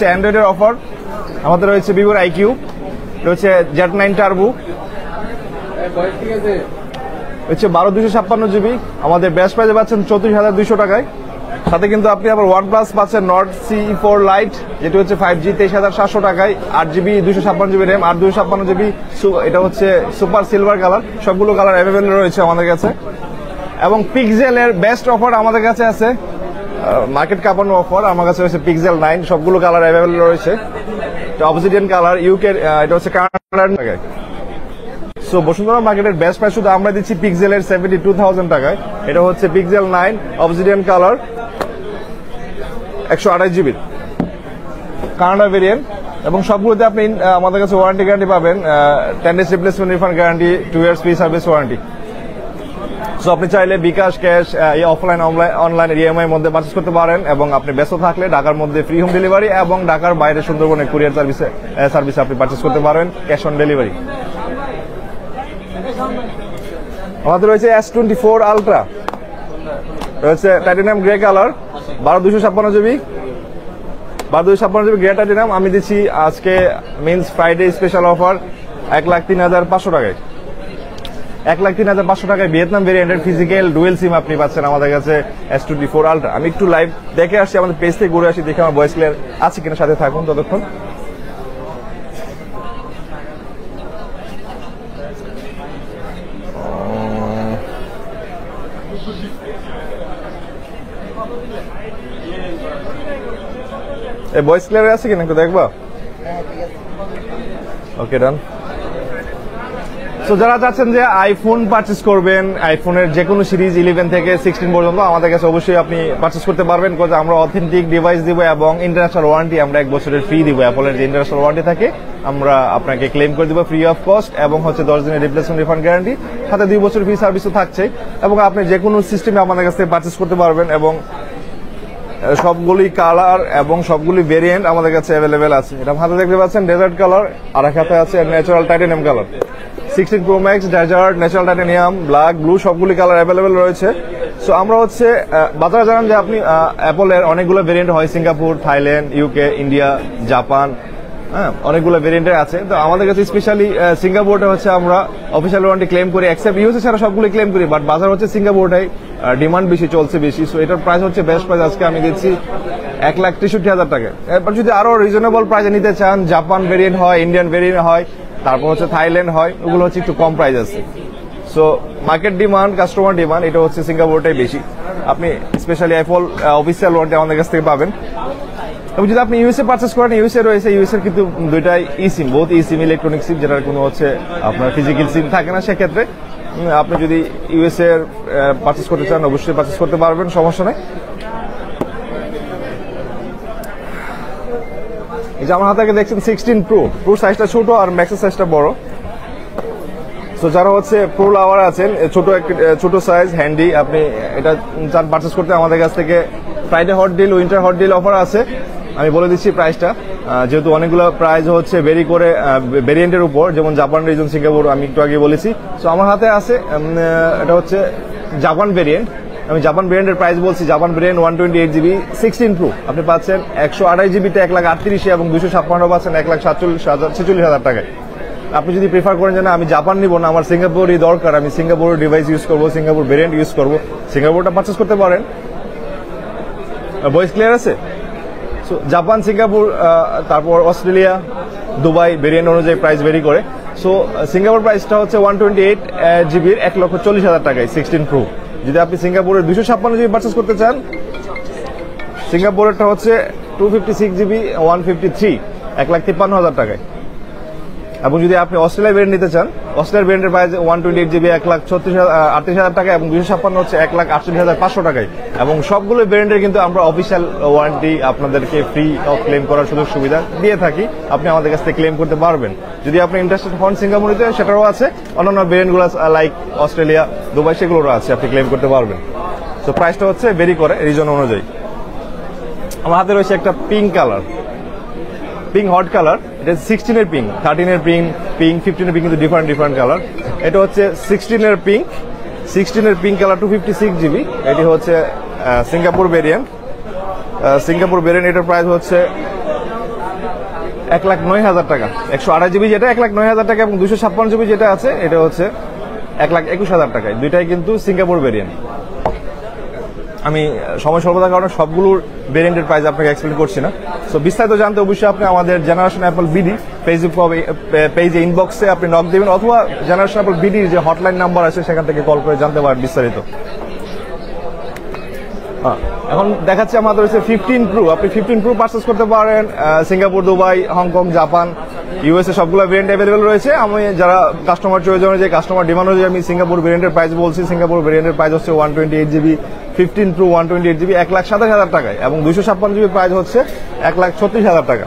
অ্যান্ড্রয়েডের offer আমাদের রয়েছে ভিভোর আইকিউ, রয়েছে Z9 টার্বো, হচ্ছে 12/256 জিবি। আমাদের বেস্ট প্রাইসে পাচ্ছেন 34,200 টাকায়। সাথে কিন্তু আপনি আবার OnePlus পাচ্ছেন নট C4 লাইট, যেটা হচ্ছে 5G 23,700 টাকায়, 8GB 256GB র্যাম, 8/256GB। এটা হচ্ছে সুপার সিলভার কালার। সবগুলো কালার অ্যাভেলেবেল রয়েছে আমাদের কাছে। এবং পিক্সেলের বেস্ট অফার আমাদের কাছে আছে, মার্কেট কাঁপানো অফার। আমার কাছে রয়েছে পিক্সেল 9, সবগুলো কালার অ্যাভেলেবেল রয়েছে। অবসিডিয়ান কালার, ইউকে, এটা হচ্ছে কানাডা। সো বসুন্ধরা মার্কেটের বেস্ট প্রাইস শুধু আমরা দিচ্ছি পিক্সেলের 72,000 টাকায়। এটা হচ্ছে pixel 9 obsidian colour, 128GB Canada variant. এবং সবগুলোতে আপনি আমাদের কাছে ওয়ারেন্টি গ্যারান্টি পাবেন, 10 days replacement refund guarantee, 2 years free service warranty. So আপনি চাইলে বিকাশ, ক্যাশ, অফলাইন, অনলাইন ইএমআই মধ্যে পারচেজ করতে পারেন। এবং আপনি ব্যস্ত থাকলে ঢাকার মধ্যে ফ্রি হোম ডেলিভারি এবং ঢাকার বাইরে সুন্দরবনে কুরিয়ার সার্ভিসে আপনি পারচেজ করতে পারেন, ক্যাশ অন ডেলিভারি। আমাদের রয়েছে S24 আলট্রা, রয়েছে titanium grey colour, 12/256GB, 12/256GB grey titanium. আমি দিচ্ছি আজকে মিন্স ফ্রাইডে স্পেশাল অফার 1,03,500 টাকায়। 1,03,500 টাকায় ভিয়েতনাম ভেরিয়েন্টের ফিজিক্যাল ডুয়েল সিম আপনি পাচ্ছেন আমাদের কাছে S24 আলট্রা। আমি একটু লাইভ দেখে আসছি, আমাদের পেজ থেকে ঘুরে আসি, দেখে আমার ভয়েস ক্লিয়ার আছে কিনা। সাথে থাকুন ততক্ষণ। এই ভয়েস ক্লিয়ার আছে কিনা একটু দেখবা? ওকে, ডান। সো যারা চাচ্ছেন যে আইফোন পারচেজ করবেন, আইফোনের যে কোনো সিরিজ 11 থেকে 16 পর্যন্ত আমাদের কাছে অবশ্যই আপনি পারচেজ করতে পারবেন। বিকজ আমরা অথেন্টিক ডিভাইস দিব এবং ইন্টারন্যাশনাল ওয়ারেন্টি আমরা 1 বছরের ফ্রি দিব। অ্যাপলের যে ইন্টারন্যাশনাল ওয়ারেন্টি থাকে আমরা আপনাকে ক্লেম করে দিব ফ্রি অফ কস্ট, এবং হচ্ছে 10 দিনের রিপ্লেসমেন্ট রিফান্ড গ্যারান্টি, সাথে 2 বছর ফ্রি সার্ভিসও থাকছে। এবং আপনি যে কোনো সিস্টেমে আমাদের কাছ থেকে পারচেজ করতে পারবেন। এবং সবগুলি কালার এবং সবগুলি ভেরিয়েন্ট আমাদের কাছে অ্যাভেলেবেল আছে। এটা হাতে দেখতে পাচ্ছেন ডেজার্ট কালার, আর এক হাতে আছে natural titanium colour. 16 Pro Max, desert, natural titanium, black, blue সবগুলি কালার অ্যাভেলেবেল রয়েছে। সো আমরা হচ্ছে বাজারে জানান যে আপনি অ্যাপলের অনেকগুলো ভেরিয়েন্ট হয়, Singapore, Thailand, UK, India, Japan, হ্যাঁ অনেকগুলো ভেরিয়েন্টের আছে। তো আমাদের কাছে স্পেশালি সিঙ্গাপুরটা হচ্ছে আমরা অফিসিয়াল ওয়ারেন্টি ক্লেম করি, এক্সেপ্ট ইউএসএ ছাড়া সবগুলো ক্লেম করি। বাট বাজার হচ্ছে সিঙ্গাপুরটাই ডিমান্ড বেশি, চলছে বেশি। সো এটার প্রাইস হচ্ছে বেস্ট প্রাইস আজকে আমি দিচ্ছি 1,63,000 টাকা। এরপর যদি আরো রিজনেবল প্রাইসে নিতে চান, জাপান ভেরিয়েন্ট হয়, ইন্ডিয়ান ভেরিয়েন্ট হয়, তারপর হচ্ছে থাইল্যান্ড হয়, ওগুলো হচ্ছে একটু কম প্রাইস আছে। So market demand, customer demand, এটা হচ্ছে সিঙ্গাপুরটাই বেশি। আপনি স্পেশালি অ্যাপল অফিসিয়াল ওয়ারেন্টি আমাদের কাছ থেকে পাবেন। এবং যদি আপনি ইউএসএ পারচেস করেন, ইউএসএ রয়েছে, ইউএসএর কিন্তু দুইটাই ই সিম, বহুত ই সিম, ইলেকট্রনিক সিম, যেটার কোনো হচ্ছে আপনার ফিজিক্যাল সিম থাকে না। সেক্ষেত্রে আপনি যদি ইউএসএ পারচেস করতে চান অবশ্যই পারচেস করতে পারবেন, সমস্যা নেই। এই যে আমার হাতে দেখছেন 16 প্রো সাইজটা ছোট আর ম্যাক্সের সাইজটা বড়। সো যারা হচ্ছে প্রো লাভার আছেন, ছোট সাইজ হ্যান্ডি, আপনি এটা চান পারচেস করতে, আমাদের কাছ থেকে Friday hot deal, winter hot deal offer আছে। আমি বলে দিচ্ছি প্রাইসটা, যেহেতু অনেকগুলো প্রাইস হচ্ছে ভেরি করে ভেরিয়েন্টের উপর, যেমন জাপান রিজন, সিঙ্গাপুর আমি একটু আগে বলেছি। সো আমার হাতে আছে এটা হচ্ছে জাপান ভেরিয়েন্ট। আমি জাপান ভেরিয়েন্টের প্রাইস বলছি। জাপান ভেরিয়েন্ট 128GB 16 প্রো আপনি পাচ্ছেন 128GBতে 1,38,000 এবং 256 পাচ্ছেন 1,46,000 টাকায়। আপনি যদি প্রেফার করেন যে না আমি জাপান নিব না, আমার সিঙ্গাপুরই দরকার, আমি সিঙ্গাপুর ডিভাইস ইউজ করবো, সিঙ্গাপুর ভেরিয়েন্ট ইউজ করবো, সিঙ্গাপুরটা পারচেস করতে পারেন। ভয়েস ক্লিয়ার আছে? সো জাপান, সিঙ্গাপুর, তারপর অস্ট্রেলিয়া, দুবাই ভেরিয়েন্ট অনুযায়ী প্রাইস ভেরি করে। সো সিঙ্গাপুর প্রাইসটা হচ্ছে 128GB 1,40,000 টাকায় 16 প্রো। যদি আপনি সিঙ্গাপুরের 256GB পারচেস করতে চান, সিঙ্গাপুরেরটা হচ্ছে 256GB 153 1,53,000 টাকায়। এবং যদি আপনি অস্ট্রেলিয়া ভেরিয়েন্ট নিতে চান, অস্ট্রেলিয়ার ভেরিয়েন্টের প্রাইস 128GB 1,38,000 টাকা এবং 256 হচ্ছে 1,68,500 টাকায়। এবং সবগুলো ভেরিয়েন্টের কিন্তু আমরা অফিসিয়াল ওয়ারেন্টি আপনাদেরকে ফ্রি অফ ক্লেম করার সুযোগ সুবিধা দিয়ে থাকি, আপনি আমাদের কাছ থেকে ক্লেম করতে পারবেন। যদি আপনি ইন্টারেস্টেড হন সিঙ্গাপুরিতে, সেটারও আছে। অন্যান্য ভেরিয়েন্টগুলো লাইক অস্ট্রেলিয়া, দুবাই, সেগুলোরও আছে, আপনি ক্লেম করতে পারবেন। তো প্রাইসটা হচ্ছে ভেরি করে রিজন অনুযায়ী। আমার হাতে রয়েছে একটা pink colour, pink hot colour. এটা 16-এর পিঙ্ক, 13-এর পিঙ্ক, 15-এর পিঙ্ক, কিন্তু ডিফারেন্ট কালার। এটা হচ্ছে 16-এর পিঙ্ক কালার 256GB। এটি হচ্ছে সিঙ্গাপুর ভেরিয়েন্ট। এটার প্রাইস হচ্ছে 1,09,000 টাকা। 128 জিবি যেটা 1,09,000 টাকা এবং 256 জিবি যেটা আছে এটা হচ্ছে 1,21,000 টাকায়। দুইটাই কিন্তু সিঙ্গাপুর ভেরিয়েন্ট। আমি সময় স্বল্পতার কারণে সবগুলোর ভেরিয়েন্টের প্রাইস আপনাকে এক্সপ্লেন করছি না। সো বিস্তারিত জানতে অবশ্যই আপনি আমাদের জেনারেশন অ্যাপল বিডি ফেসবুক পেজে ইনবক্সে আপনি নক দেবেন, অথবা জেনারেশন অ্যাপল বিডির যে হটলাইন নাম্বার আছে সেখান থেকে কল করে জানতে পারেন বিস্তারিত। এখন দেখাচ্ছি আমাদের হচ্ছে 15 প্রো। আপনি 15 প্রো পারচেস করতে পারেন Singapore, Dubai, Hong Kong, Japan, USA সবগুলো ভেরিয়েন্ট অ্যাভেলেবল রয়েছে। আমি যারা কাস্টমার চয়েস অনুযায়ী, কাস্টমার ডিমান্ড অনুযায়ী আমি সিঙ্গাপুর ভেরিয়েন্টের প্রাইস বলছি। সিঙ্গাপুর ভেরিয়েন্টের প্রাইস হচ্ছে 128 জিবি 15 প্রো 128 জিবি 1,27,000 টাকায় এবং 256 জিবি প্রাইস হচ্ছে 1,36,000 টাকা।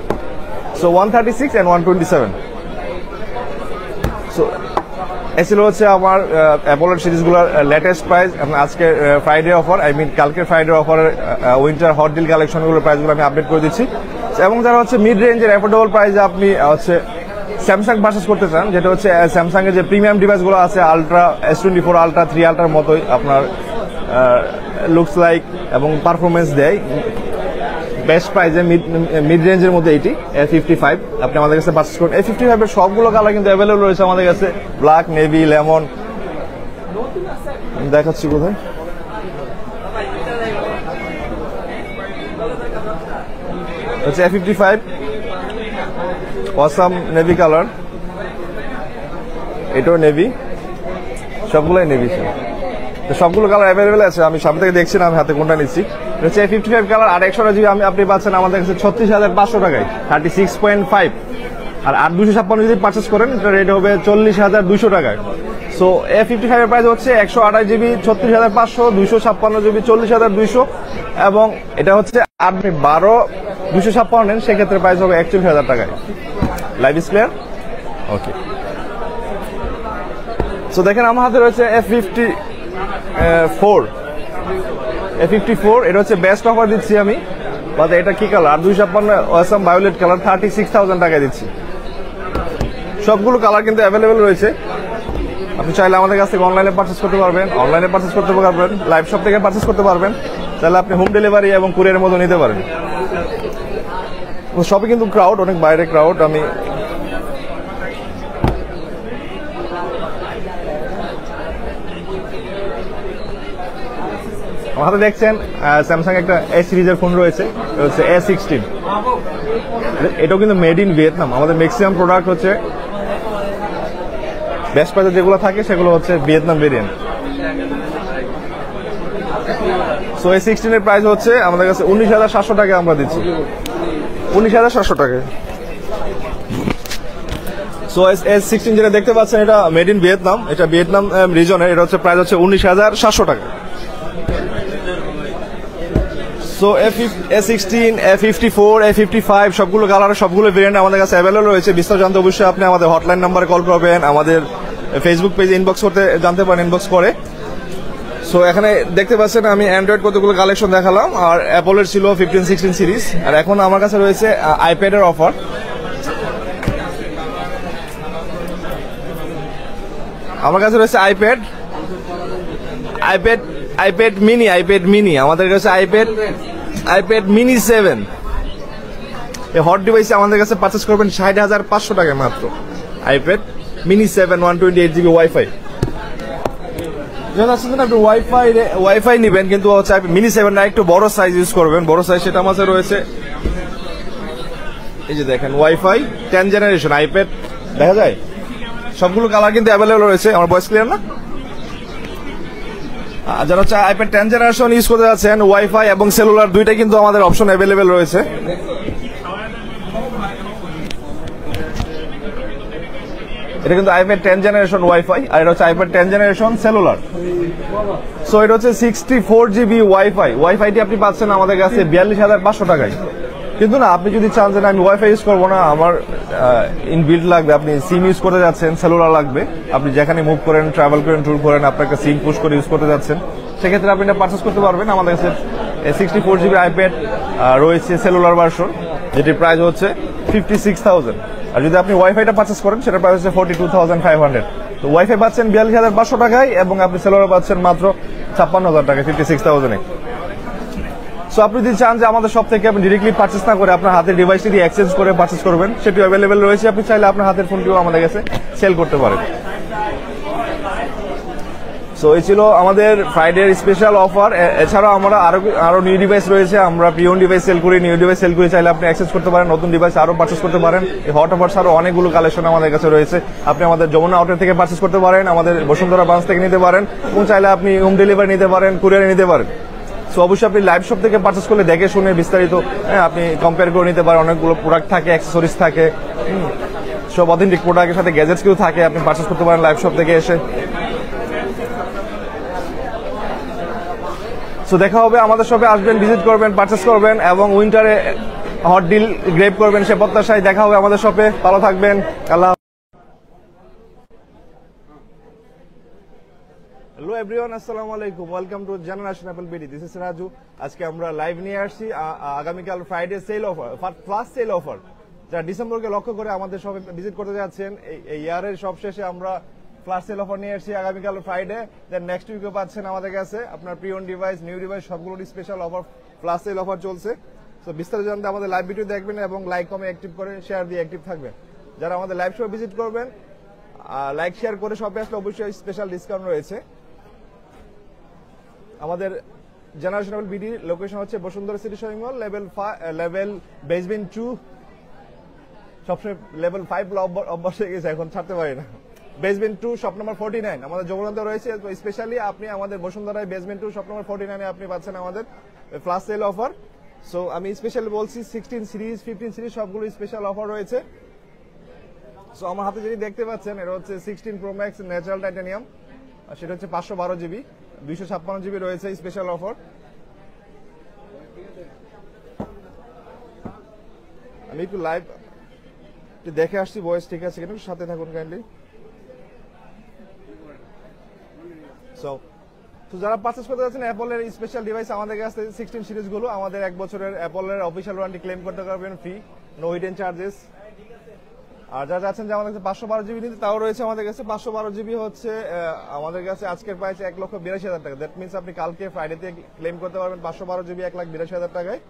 So 136 and 127। সো এসিল হচ্ছে আমার অ্যাপলের সিরিজগুলোর লেটেস্ট প্রাইস। আজকে ফ্রাইডে অফার, কালকের ফ্রাইডে অফারের উইন্টার হট ডিল কালেকশনগুলোর প্রাইসগুলো আমি আপডেট করে দিচ্ছি। এবং যারা হচ্ছে মিড রেঞ্জের অ্যাফোর্ডেবল প্রাইসে আপনি হচ্ছে স্যামসাং পারচেস করতে চান, যেটা হচ্ছে স্যামসাং এর যে প্রিমিয়াম ডিভাইসগুলো আছে আলট্রা, S24 আলট্রা, 3 আলট্রার মতোই আপনার লুকস লাইক এবং পারফরমেন্স দেয় বেস্ট প্রাইসে মিড রেঞ্জের মধ্যে এটি A55 আপনি আমাদের কাছে পারচেস করুন। A55 এর সবগুলো কালার কিন্তু অ্যাভেলেবল রয়েছে আমাদের কাছে, ব্ল্যাক, নেভি, লেমন। দেখাচ্ছি কোথায়, হচ্ছে A55 অসাম নেভি কালার, এটাও নেভি, সবগুলোই নেভি। তো সবগুলো কালার অ্যাভেলেবেল আছে। আমি সামনে থেকে দেখছি না আমি হাতে কোনটা নিচ্ছি। হচ্ছে A55 কালার 8 জিবি আপনি পাচ্ছেন আমাদের কাছে 36,500 টাকায় 36.5। আর 256 যদি পারচেস করেন এটা রেট হবে 40,200 টাকায়। সো A55 এর প্রাইস হচ্ছে 128 জিবি 36,500, 256 জিবি 40,200 এবং এটা হচ্ছে আপনি 256 নেন সেক্ষেত্রে প্রাইস হবে 41,000 টাকায়। Live is clear? Okay. So দেখেন আমার হাতে রয়েছে A54। এটা হচ্ছে বেস্ট অফার দিচ্ছি আমি। বাট এটা কি কালার? 256 অসাম ভায়োলেট কালার 36,000 টাকায় দিচ্ছি। সবগুলো কালার কিন্তু অ্যাভেলেবেল রয়েছে। আপনি চাইলে আমাদের কাছ থেকে অনলাইনে পারচেস করতে পারবেন, অনলাইনে পারচেস করতে পারবেন, লাইভ শপ থেকে পারচেস করতে পারবেন। তাহলে আপনি হোম ডেলিভারি এবং কুরিয়ারের মতো নিতে পারেন। সবই কিন্তু ক্রাউড, অনেক বাইরে ক্রাউড। আমি আমার হাতে দেখছেন স্যামসাং একটা এ সিরিজের ফোন রয়েছে, হচ্ছে A16। এটাও কিন্তু মেড ইন ভিয়েতনাম। আমাদের ম্যাক্সিমাম প্রোডাক্ট হচ্ছে বেস্ট প্রাইসে যেগুলো থাকে সেগুলো হচ্ছে ভিয়েতনাম ভেরিয়েন্ট। সো A16 এর প্রাইস হচ্ছে আমাদের কাছে 19,700 টাকা আমরা দিচ্ছি, 19,700 টাকায়। সো S16 যেটা দেখতে পাচ্ছেন এটা মেড ইন ভিয়েতনাম, এটা ভিয়েতনাম রিজনের। এটা হচ্ছে প্রাইস হচ্ছে 19,700 টাকা। সো A16, A54, A55 সবগুলো কালার, সবগুলো ভেরিয়েন্ট আমাদের কাছে অ্যাভেলেবল রয়েছে। বিস্তারিত জানতে অবশ্যই আপনি আমাদের হটলাইন নাম্বারে কল করবেন, আমাদের ফেসবুক পেজে ইনবক্স করতে জানতে পারেন, ইনবক্স করে। সো এখানে দেখতে পাচ্ছেন আমি অ্যান্ড্রয়েড কতগুলো কালেকশন দেখালাম, আর অ্যাপলের ছিল 15, 16 সিরিজ। আর এখন আমার কাছে রয়েছে আইপ্যাডের অফার। আমার কাছে রয়েছে আইপ্যাড মিনি। আমাদের কাছে আইপ্যাড মিনি 7 এই হট ডিভাইসে আমাদের কাছে পারচেস করবেন 60,500 টাকায় মাত্র। IPad mini 7 128 GB wifi. যখন আসছেন আপনি ওয়াইফাই নিবেন, কিন্তু হচ্ছে মিনি 7 না, একটু বড় সাইজ ইউজ করবেন। বড় সাইজ সেটা আমাদের রয়েছে, এই যে দেখেন ওয়াইফাই 10 জেনারেশন আইপ্যাড দেখা যায়। সবগুলো কালার কিন্তু অ্যাভেলেবল রয়েছে। আমার ভয়েস ক্লিয়ার না? যারা হচ্ছে আইপ্যাড 10 জেনারেশন ইউজ করতে যাচ্ছেন, ওয়াইফাই এবং সেলুলার দুইটাই কিন্তু আমাদের অপশন অ্যাভেলেবল রয়েছে। এটা কিন্তু আইপ্যাড 10 জেনারেশন ওয়াইফাই, আর এটা হচ্ছে আইপ্যাড 10 জেনারেশন সেলুলার। সো এটা হচ্ছে 64 জিবি ওয়াইফাইটি আপনি পাচ্ছেন আমাদের কাছে 42,500 টাকায়। কিন্তু না, আপনি যদি চান যে আমি ওয়াইফাই ইউজ করবো না, আমার ইনবিল্ড লাগবে, আপনি সিম ইউজ করতে যাচ্ছেন, সেলুলার লাগবে, আপনি যেখানে মুভ করেন, ট্রাভেল করেন, ট্যুর করেন, আপনি একটা সিম পুশ করে ইউজ করতে যাচ্ছেন, সেক্ষেত্রে আপনি এটা পারচেস করতে পারবেন। আমাদের কাছে 64 জিবি আইপ্যাড রয়েছে সেলুলার ভার্সন, যেটির প্রাইস হচ্ছে 56,000। আর যদি আপনি ওয়াইফাইটা পারচেস করেন সেটার প্রাইস হচ্ছে 42,500। তো ওয়াইফাই পাচ্ছেন 42,500 টাকায় এবং আপনি সেলুলার পাচ্ছেন মাত্র 56,000 টাকায়, 56,000-এ। সো সো আপনি যদি চান যে আমাদের সব থেকে আপনি ডিরেক্টলি পারচেস না করে আপনার হাতের ডিভাইসটি দিয়ে এক্সচেঞ্জ করে পারচেস করবেন, সেটি অ্যাভেলেবেল রয়েছে। আপনি চাইলে আপনার হাতের ফোনটিও আমাদের কাছে সেল করতে পারেন। সো এই ছিল আমাদের ফ্রাইডের স্পেশাল অফার। এছাড়াও আমরা আরো নিউ ডিভাইস রয়েছে, আমরা প্রিয়ন ডিভাইস সেল করি, নিউ ডিভাইস সেল করি। চাইলে আপনি অ্যাক্সেস করতে পারেন, নতুন ডিভাইস আরো পারচেস করতে পারেন। এই হট অফার আরো অনেকগুলো কালেকশন আমাদের কাছে রয়েছে। আপনি আমাদের যমুনা আউটলেট থেকে পারচেস করতে পারেন, আমাদের বসুন্ধরা ব্রাঞ্চ থেকে নিতে পারেন, এবং চাইলে আপনি হোম ডেলিভারি নিতে পারেন, কুরিয়ারে নিতে পারেন। সো অবশ্যই আপনি লাইভ শপ থেকে পারচেস করলে দেখে শুনে বিস্তারিত আপনি কম্পেয়ার করে নিতে পারেন। অনেকগুলো প্রোডাক্ট থাকে, অ্যাক্সেসরিজ থাকে, সব অথেন্টিক প্রোডাক্টের সাথে গ্যাজেটস কেউ থাকে, আপনি পারচেস করতে পারেন লাইভ শপ থেকে এসে। সো দেখা হবে, আমাদের শপে আসবেন, ভিজিট করবেন, পারচেস করবেন এবং উইন্টারে হট ডিল গ্রেপ করবেন সে প্রত্যাশায়। দেখা হবে আমাদের শপে, ভালো থাকবেন, আল্লাহ। হ্যালো এভরিওয়ান, আসসালামু আলাইকুম, welcome to generation Apple BD. This is Raju. আজকে আমরা লাইভ নিয়ে আসছি আগামীকাল Friday sale offer, first sale offer, যারা ডিসেম্বরকে লক্ষ্য করে আমাদের শপে ভিজিট করতে যাচ্ছেন। এই ইয়ারের সব শেষে আমরা ফ্লাশ সেল অফার নিয়ে এসেছি আগামীকাল ফ্রাইডে। দেন নেক্সট উইকে পাচ্ছেন আমাদের কাছে আপনার প্রিয়ন ডিভাইস, নিউ ডিভাইস সবগুলোরই special offer, flash sale offer চলছে। সো বিস্তারিত জানতে আমাদের লাইভ ভিডিও দেখবেন এবং লাইক কমে অ্যাক্টিভ করে শেয়ার দিয়ে অ্যাক্টিভ থাকবেন। যারা আমাদের লাইভ শো ভিজিট করবেন, লাইক শেয়ার করে শপে আসলে অবশ্যই স্পেশাল ডিসকাউন্ট রয়েছে। আমাদের জেনারেশন অ্যাপল বিডি লোকেশন হচ্ছে Bashundhara city shopping mall, level basement 2। সবসময় লেভেল 5 অভ্যাস হয়ে গেছে, এখন ছাড়তে পারি না। বেসমেন্ট 2 শপ নম্বর 49 আমাদের যমুনাতে রয়েছে। স্পেশালি আপনি আমাদের বসুন্ধরায় বেসমেন্ট 2 শপ নম্বর 49 আপনি পাচ্ছেন আমাদের ফ্লাশ সেল অফার। সো আমি স্পেশালি বলছি 16 সিরিজ 15 সিরিজ সবগুলো স্পেশাল অফার রয়েছে। সো আমার হাতে যেটি দেখতে পাচ্ছেন এটা হচ্ছে 16 প্রো ম্যাক্স ন্যাচারাল টাইটানিয়াম, সেটা হচ্ছে 512 জিবি, 256 জিবি রয়েছে স্পেশাল অফার। আমি একটু লাইভ দেখে আসছি ভয়েস ঠিক আছে কিনা, সাথে থাকুন কাইন্ডলি। সো যারা পারচেস করতে যাচ্ছেন অ্যাপলের স্পেশাল ডিভাইস আমাদের কাছে 16 সিরিজ গুলো, আমাদের 1 বছরের অ্যাপলের অফিসিয়াল ওয়ারেন্টি ক্লেম করতে পারবেন ফ্রি, নো হিডেন চার্জেস। আর যারা যাচ্ছেন যে আমাদের কাছে 512 জিবি নিতে, তাও রয়েছে আমাদের কাছে। 512 জিবি হচ্ছে আমাদের কাছে আজকের প্রাইস 1,82,000 টাকা। দ্যাট মিনস আপনি কালকে ফ্রাইডেতে ক্লেম করতে পারবেন 512 জিবি 1,82,000 টাকায়।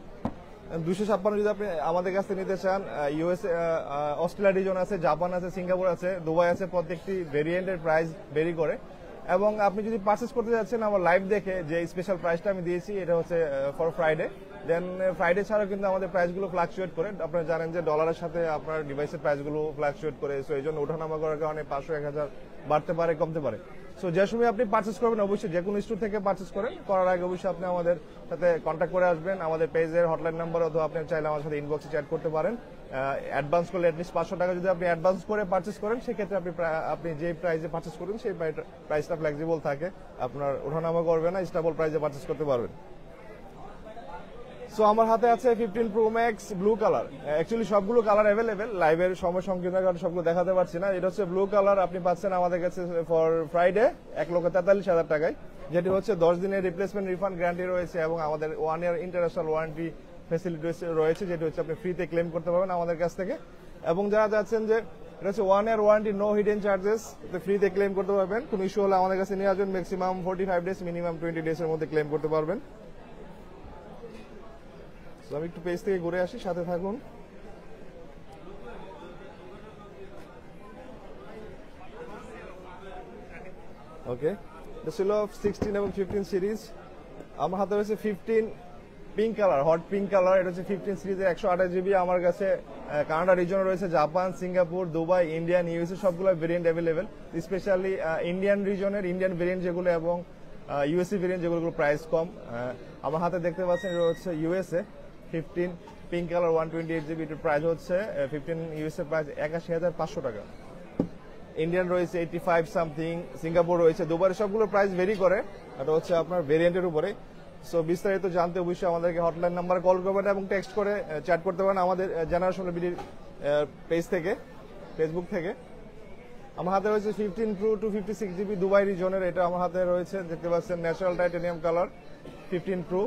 256 যদি আপনি আমাদের কাছে নিতে চান, ইউএসএ, অস্ট্রেলিয়া রিজন আছে, জাপান আছে, সিঙ্গাপুর আছে, দুবাই আছে, প্রত্যেকটি ভেরিয়েন্টের প্রাইস ভেরি করে। এবং আপনি যদি পারচেস করতে যাচ্ছেন আমার লাইভ দেখে, যে স্পেশাল প্রাইসটা আমি দিয়েছি এটা হচ্ছে ফর ফ্রাইডে। দেন ফ্রাইডে ছাড়াও কিন্তু আমাদের প্রাইসগুলো ফ্লাকচুয়েট করে। আপনারা জানেন যে ডলারের সাথে আপনার ডিভাইসের প্রাইসগুলো ফ্লাকচুয়েট করে। সো এই জন্য ওঠানামা করার কারণে 500-1000 বাড়তে পারে, কমতে পারে। সো যে সময় আপনি পারচেস করবেন অবশ্যই যে কোনো স্টোর থেকে পারচেস করেন, করার আগে অবশ্যই আপনি আমাদের সাথে কন্ট্যাক্ট করে আসবেন। আমাদের পেজের হটলাইন নাম্বার, অথবা আপনি চাইলে আমার সাথে ইনবক্সে চ্যাট করতে পারেন। অ্যাডভান্স করলে অ্যাটলিস্ট 500 টাকা যদি আপনি অ্যাডভান্স করে পারচেস করেন, সেক্ষেত্রে আপনি যে প্রাইসে পারচেস করবেন সেই প্রাইসটা ফ্লেক্সিবল থাকে, আপনার ওঠানামা করবে না, স্টেবল প্রাইসে পারচেস করতে পারবেন। সো আমার হাতে আছে 15 pro max blue colour. Actually সবগুলো কালার অ্যাভেলেবেল, লাইভের সময় সংকীর্ণ কারণে সবগুলো দেখাতে পারছি না। এটা হচ্ছে ব্লু কালার, আপনি পাচ্ছেন আমাদের কাছে ফর ফ্রাইডে 1,43,000 টাকায়, যেটি হচ্ছে 10 দিনের রিপ্লেসমেন্ট রিফান্ড গ্যারান্টি রয়েছে এবং আমাদের 1 ইয়ার ইন্টারন্যাশনাল ওয়ারেন্টি ফ্যাসিলিটি রয়েছে, যেটি হচ্ছে আপনি ফ্রিতে ক্লেম করতে পারবেন আমাদের কাছ থেকে। এবং যারা যাচ্ছেন যে এটা হচ্ছে 1 year warranty, no hidden charges, ফ্রিতে ক্লেম করতে পারবেন। কোনো ইস্যু হলে আমাদের কাছে নিয়ে আসবেন। ম্যাক্সিমাম 45 ডেজ, মিনিমাম 20 ডেজের মধ্যে ক্লেম করতে পারবেন। আমি একটু পেজ থেকে ঘুরে আসি, সাথে থাকুন। ওকে, এটা ছিল 16 এবং 15 সিরিজ। আমার হাতে রয়েছে 15 pink colour, hot pink colour. এটা হচ্ছে 15 সিরিজের 128 জিবি। আমার কাছে কানাডা রিজন রয়েছে, Japan, Singapore, Dubai, Indian, USA সবগুলো ভেরিয়েন্ট অ্যাভেলেবেল। স্পেশালি ইন্ডিয়ান রিজনের ইন্ডিয়ান ভেরিয়েন্ট যেগুলো এবং ইউএসএ ভেরিয়েন্ট যেগুলো প্রাইস কম। আমার হাতে দেখতে পাচ্ছেন এটা হচ্ছে ইউএসএ 15 পিঙ্ক কালার 128 জিবি। এটার প্রাইস হচ্ছে 15 ইউএসএ প্রাইস 81,500 টাকা। ইন্ডিয়ান রয়েছে 85 সামথিং, সিঙ্গাপুর রয়েছে, দুবাইয়ের সবগুলো প্রাইস ভেরি করে। এটা হচ্ছে আপনার ভেরিয়েন্টের উপরে। সো বিস্তারিত জানতে অবশ্যই আমাদেরকে হটলাইন নাম্বারে কল করবেন এবং টেক্সট করে চ্যাট করতে পারেন আমাদের জেনারেশন বিডির পেজ থেকে, ফেসবুক থেকে। আমার হাতে রয়েছে 15 প্রো 256 জিবি দুবাই রিজনের। এটা আমার হাতে রয়েছে, দেখতে পাচ্ছেন ন্যাচারাল টাইটানিয়াম কালার 15 প্রো।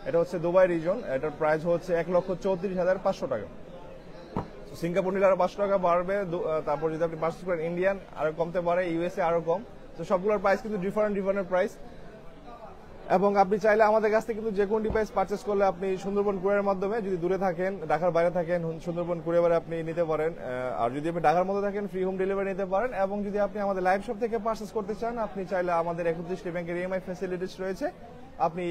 এটা হচ্ছে দুবাই রিজন। এটার প্রাইস হচ্ছে 1,34,500 টাকা। সিঙ্গাপুর নিলে আরো 500 টাকা বাড়বে। তারপর যদি আপনি পারচেজ করেন ইন্ডিয়ান আরো কমতে পারে, ইউএসএ আরো কম। তো সবগুলোর প্রাইস কিন্তু ডিফারেন্ট প্রাইস। এবং আপনি চাইলে আমাদের কাছ থেকে কিন্তু যে কোনো ডিভাইস পারচেস করলে আপনি সুন্দরবন কুরিয়ারের মাধ্যমে, যদি দূরে থাকেন, ঢাকার বাইরে থাকেন, সুন্দরবন কুরিয়ারে আপনি নিতে পারেন। আর যদি আপনি ঢাকার মধ্যে থাকেন, ফ্রি হোম ডেলিভারি নিতে পারেন। এবং যদি আপনি আমাদের লাইভ শপ থেকে পারচেস করতে চান, আপনি চাইলে আমাদের 31টি ব্যাংকের ইএমআই ফ্যাসিলিটিস রয়েছে, আপনি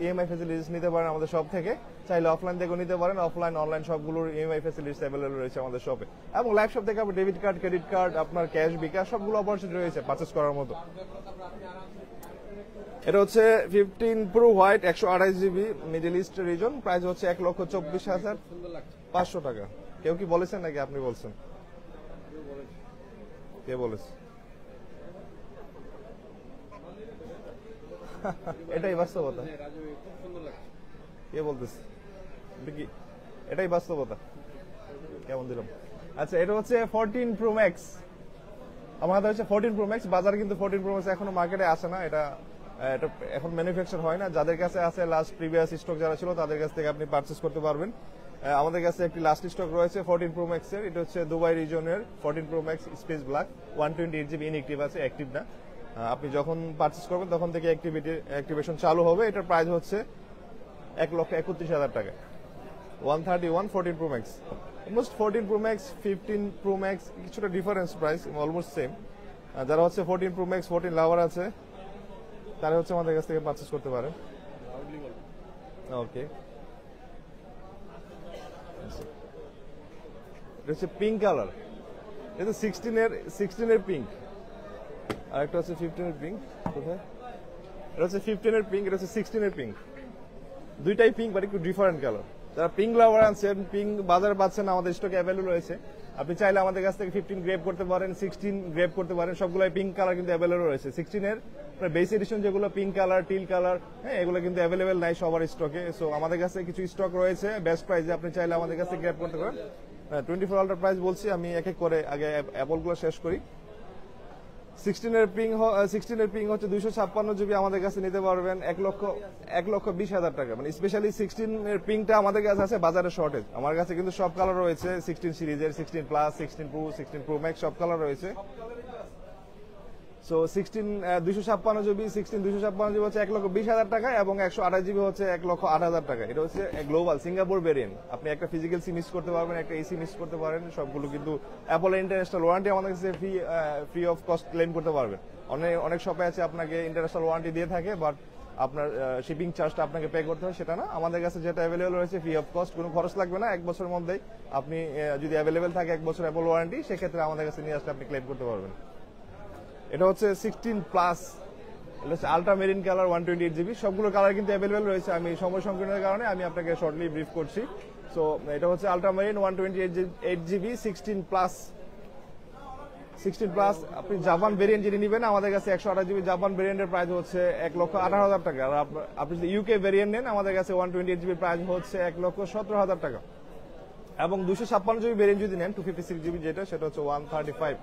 ইএমআই ফ্যাসিলিটিস নিতে পারেন আমাদের শপ থেকে। চাইলে অফলাইন থেকেও নিতে পারেন, অফলাইন অনলাইন সবগুলোর ইএমআই ফ্যাসিলিটিস অ্যাভেলেবল রয়েছে আমাদের শপে। এবং লাইভ শপ থেকে আপনার ডেবিট কার্ড, ক্রেডিট কার্ড, আপনার ক্যাশ, বিকাশ সবগুলো অপরচুনিটি রয়েছে পারচেস করার মতো। এটা হচ্ছে 15 pro white 128 GB middle east reason, price হচ্ছে 1,24,500 টাকা। কেউ কি বলেছেন নাকি আপনি বলছেন? কে বলেছে? এটাই বাস্তবতা। কে বলতেছে? কি এটাই বাস্তবতা? কেমন দিলাম? আচ্ছা, এটা হচ্ছে 14 প্রো ম্যাক্স। আমাদের হচ্ছে 14 প্রো ম্যাক্স। বাজারে কিন্তু 14 প্রো ম্যাক্স এখনো মার্কেটে আসে না, এটা এখন ম্যানুফ্যাকচার হয় না। যাদের কাছে আছে, লাস্ট প্রিভিয়াস স্টক যারা ছিল তাদের কাছ থেকে আপনি পারচেস করতে পারবেন। আমাদের কাছে একটি লাস্ট স্টক রয়েছে 14 প্রো ম্যাক্স এর। এটা হচ্ছে দুবাই রিজনের 14 pro max space black, 128 GB inactive আছে, অ্যাক্টিভ না। আপনি যখন পারচেস করবেন তখন থেকে অ্যাক্টিভেশন চালু হবে। এটার প্রাইস হচ্ছে 1,31,000 টাকা। 131 14 pro max, almost 14 pro max 15 pro max কিছুটা ডিফারেন্স, প্রাইস অলমোস্ট সেম। যারা হচ্ছে 14 প্রো ম্যাক্স 14 লাভার আছে তারা হচ্ছে আমাদের কাছ থেকে পারচেস করতে পারে। ওকে, এটা হচ্ছে পিঙ্ক কালার। এটা 16 এর পিঙ্ক, আর একটা হচ্ছে 15 এর পিঙ্ক। কোথায়? এটা হচ্ছে 15 এর পিঙ্ক, এটা হচ্ছে 16 এর পিঙ্ক। দুইটাই পিঙ্ক, বাট একটু ডিফারেন্ট কালার। যারা পিঙ্ক লাভার আছেন, পিঙ্ক বাজারে পাচ্ছেন, আমাদের স্টকে অ্যাভেলেবল রয়েছে। আপনি চাইলে আমাদের কাছ থেকে 15 গ্রেপ করতে পারেন, 16 গ্রেপ করতে পারেন। সবগুলো পিঙ্ক কালার কিন্তু অ্যাভেলেবল রয়েছে। 16 এর বেস এডিশন যেগুলো পিঙ্ক কালার, টিল কালার, হ্যাঁ, এগুলো কিন্তু অ্যাভেলেবল নাই সবার স্টকে। সো আমাদের কাছে কিছু স্টক রয়েছে বেস্ট প্রাইসে, আপনি চাইলে আমাদের কাছে গ্রেপ করতে পারেন। 24 আল্ট্রা প্রাইস বলছি আমি এক এক করে, আগে অ্যাপলগুলো শেষ করি। 16 এর পিং হচ্ছে 256 জিবি, আমাদের কাছে নিতে পারবেন 1,20,000 টাকা। মানে স্পেশালি 16 এর পিংটা আমাদের কাছে আছে বাজারে শর্টেজ। আমার কাছে কিন্তু সব কালার রয়েছে 16 সিরিজের, 16 প্লাস, 16 প্রো, 16 প্রো ম্যাক্স, সব কালার রয়েছে। সো 256 জিবি 256 জিবি হচ্ছে 1,20,000 টাকা, এবং 128 জিবি হচ্ছে 1,08,000 টাকা। এটা হচ্ছে গ্লোবাল সিঙ্গাপুর ভেরিয়েন্ট। আপনি একটা ফিজিক্যাল সিম ইউজ করতে পারবেন, একটা এসি ইউজ করতে পারেন। সবগুলো কিন্তু অ্যাপল ইন্টারন্যাশনাল ওয়ারেন্টি আমাদের কাছে ফ্রি অফ কস্ট ক্লেম করতে পারবেন। অনেক শপে আছে আপনাকে ইন্টারন্যাশনাল ওয়ারেন্টি দিয়ে থাকে, বাট আপনার শিপিং চার্জটা আপনাকে পে করতে হয়, সেটা না। আমাদের কাছে যেটা অ্যাভেলেবল রয়েছে ফ্রি অফ কস্ট, কোনো খরচ লাগবে না। 1 বছরের মধ্যেই আপনি যদি অ্যাভেলেবল থাকে 1 বছর অ্যাপল ওয়ারেন্টি, সেক্ষেত্রে আমাদের কাছে নিয়ে আসলে আপনি ক্লেম করতে পারবেন। এটা হচ্ছে 16 প্লাস, এটা হচ্ছে আলট্রা মেরিন কালার 128 জিবি। সবগুলো কালার কিন্তু অ্যাভেলেবল রয়েছে। আমি সময় সংকীর্ণের কারণে আমি আপনাকে শর্টলি ব্রিফ করছি। সো এটা হচ্ছে আলট্রা মেরিন 128 জিবি 16 প্লাস। আপনি জাপান ভেরিয়েন্ট যদি নেবেন, আমাদের কাছে 128 জিবি জাপান ভেরিয়েন্টের প্রাইস হচ্ছে 1,18,000 টাকা। আর আপনি যদি ইউকে ভেরিয়েন্ট নেন, আমাদের কাছে 128 জিবি প্রাইস হচ্ছে 1,17,000 টাকা। এবং 256 জিবি ভেরিয়েন্ট যদি নেন, 256 জিবি যেটা, সেটা হচ্ছে 135।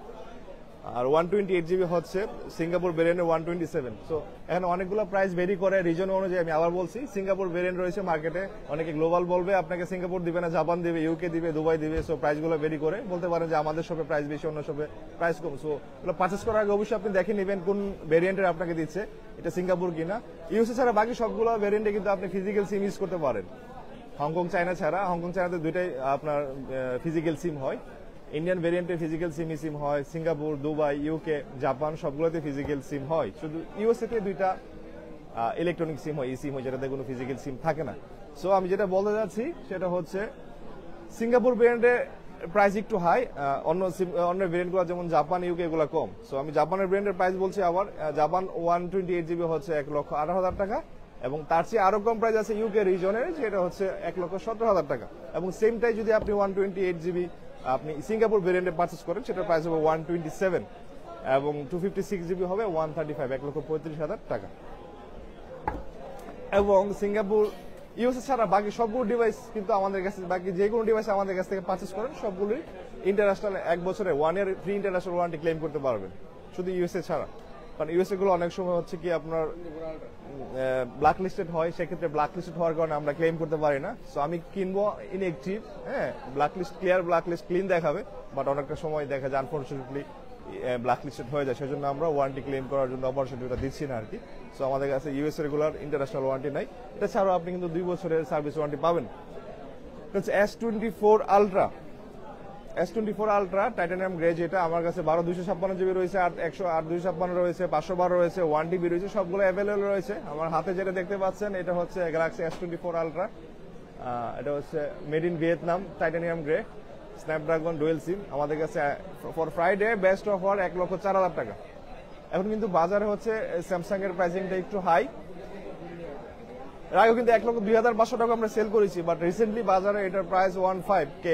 আর 128 জিবি হচ্ছে সিঙ্গাপুর ভেরিয়েন্টের 127। সো এখানে অনেকগুলো প্রাইস ভেরি করে রিজন অনুযায়ী। আমি আবার বলছি, সিঙ্গাপুর ভেরিয়েন্ট রয়েছে মার্কেটে। অনেকে গ্লোবাল বলবে, আপনাকে সিঙ্গাপুর দিবে না, জাপান দিবে, ইউকে দিবে, দুবাই দিবে। সো প্রাইসগুলো ভেরি করে। বলতে পারেন যে আমাদের শপে প্রাইস বেশি, অন্য শপে প্রাইস কম। সো এগুলো পারচেস করার আগে অবশ্যই আপনি দেখে নেবেন কোন ভেরিয়েন্টের আপনাকে দিচ্ছে, এটা সিঙ্গাপুর কিনা। ইউএসএ ছাড়া বাকি সবগুলো ভেরিয়েন্টে কিন্তু আপনি ফিজিক্যাল সিম ইউজ করতে পারেন। হংকং, চায়না ছাড়া। হংকং, চায়নাতে দুইটাই আপনার ফিজিক্যাল সিম হয়। ইন্ডিয়ান ভেরিয়েন্টে ফিজিক্যাল সিম হয়। সিঙ্গাপুর, দুবাই, ইউকে, জাপান সবগুলোতে ফিজিক্যাল সিম হয়। শুধু ইউএসএ তে দুইটা ইলেকট্রনিক সিম হয়, ই সিম হয়, যেটাতে কোনো ফিজিক্যাল সিম থাকে না। সো আমি যেটা বলতে যাচ্ছি সেটা হচ্ছে সিঙ্গাপুর ভেরিয়েন্টের প্রাইস একটু হাই, অন্য ভেরিয়েন্টগুলো যেমন জাপান, ইউকে এগুলো কম। সো আমি জাপানের ভেরিয়েন্টের প্রাইস বলছি আবার। জাপান 128 জিবি হচ্ছে 1,18,000 টাকা, এবং তার চেয়ে আরো কম প্রাইস আছে ইউকে রিজনের, যেটা হচ্ছে 1,17,000 টাকা। এবং সেমটাই যদি আপনি 128 জিবি আপনি সিঙ্গাপুর ভেরিয়েন্টে পারচেস করেন, সেটার প্রাইস হবে 127, এবং 256 জিবি হবে 135, 1,35,000 টাকা। এবং সিঙ্গাপুর ইউএসএ ছাড়া বাকি সবগুলো ডিভাইস কিন্তু আমাদের কাছে, বাকি যে কোনো ডিভাইস আমাদের কাছ থেকে পারচেস করেন সবগুলোই ইন্টারন্যাশনাল 1 বছরে 1 ইয়ার ফ্রি ইন্টারন্যাশনাল ওয়ারেন্টি ক্লেম করতে পারবেন, শুধু ইউএসএ ছাড়া। কারণ ইউএসএ গুলো অনেক সময় হচ্ছে কি আপনার ব্ল্যাক লিস্টেড হয়, সেক্ষেত্রে ব্ল্যাক লিস্টেড হওয়ার কারণে আমরা ক্লেম করতে পারি না। সো আমি কিনবো ইনঅ্যাক্টিভ, হ্যাঁ, black list clear, black list clean দেখাবে, বাট অনেকটা সময় দেখা যায় আনফরচুনেটলি ব্ল্যাক লিস্টেড হয়ে যায়, সেজন্য আমরা ওয়ারেন্টি ক্লেম করার জন্য অপরচুনিটিটা দিচ্ছি না আর কি। সো আমাদের কাছে ইউএস রেগুলার ইন্টারন্যাশনাল ওয়ারেন্টি নাই। এটা ছাড়াও আপনি কিন্তু 2 বছরের সার্ভিস ওয়ারেন্টি পাবেন। হচ্ছে S24 ultra. S24 ultra titanium grey, যেটা আমার কাছে 12/256 জিবি রয়েছে, আর 108/256 রয়েছে, 512 রয়েছে, 1 টিবি রয়েছে, সবগুলো অ্যাভেলেবল রয়েছে। আমার হাতে যেটা দেখতে পাচ্ছেন এটা হচ্ছে গ্যালাক্সি S24 আলট্রা। এটা হচ্ছে made in Vietnam, titanium grey, Snapdragon dual SIM. আমাদের কাছে ফর ফ্রাইডে বেস্ট অফার 1,04,000 টাকা। এখন কিন্তু বাজারে হচ্ছে স্যামসাং এর প্রাইসিংটা একটু হাই। এর আগেও কিন্তু 1,02,500 টাকা আমরা সেল করেছি, বাট রিসেন্টলি বাজারে এটার প্রাইস 105K,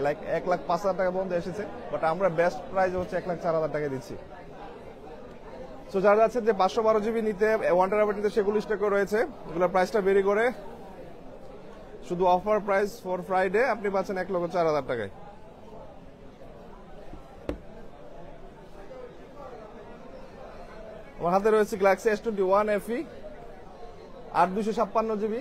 লাইক 1,05,000 টাকা পর্যন্ত এসেছে। বাট আমরা বেস্ট প্রাইস হচ্ছে 1,04,000 টাকা দিচ্ছি। সো যারা যাচ্ছেন যে 512 জিবি নিতে, 1 টেরাবাইট নিতে, সেগুলো স্টকে রয়েছে। এগুলোর প্রাইসটা বেরি করে শুধু অফার প্রাইস ফর ফ্রাইডে আপনি পাচ্ছেন 1,04,000 টাকায়। আমার হাতে রয়েছে Galaxy S21 FE 8/256 GB,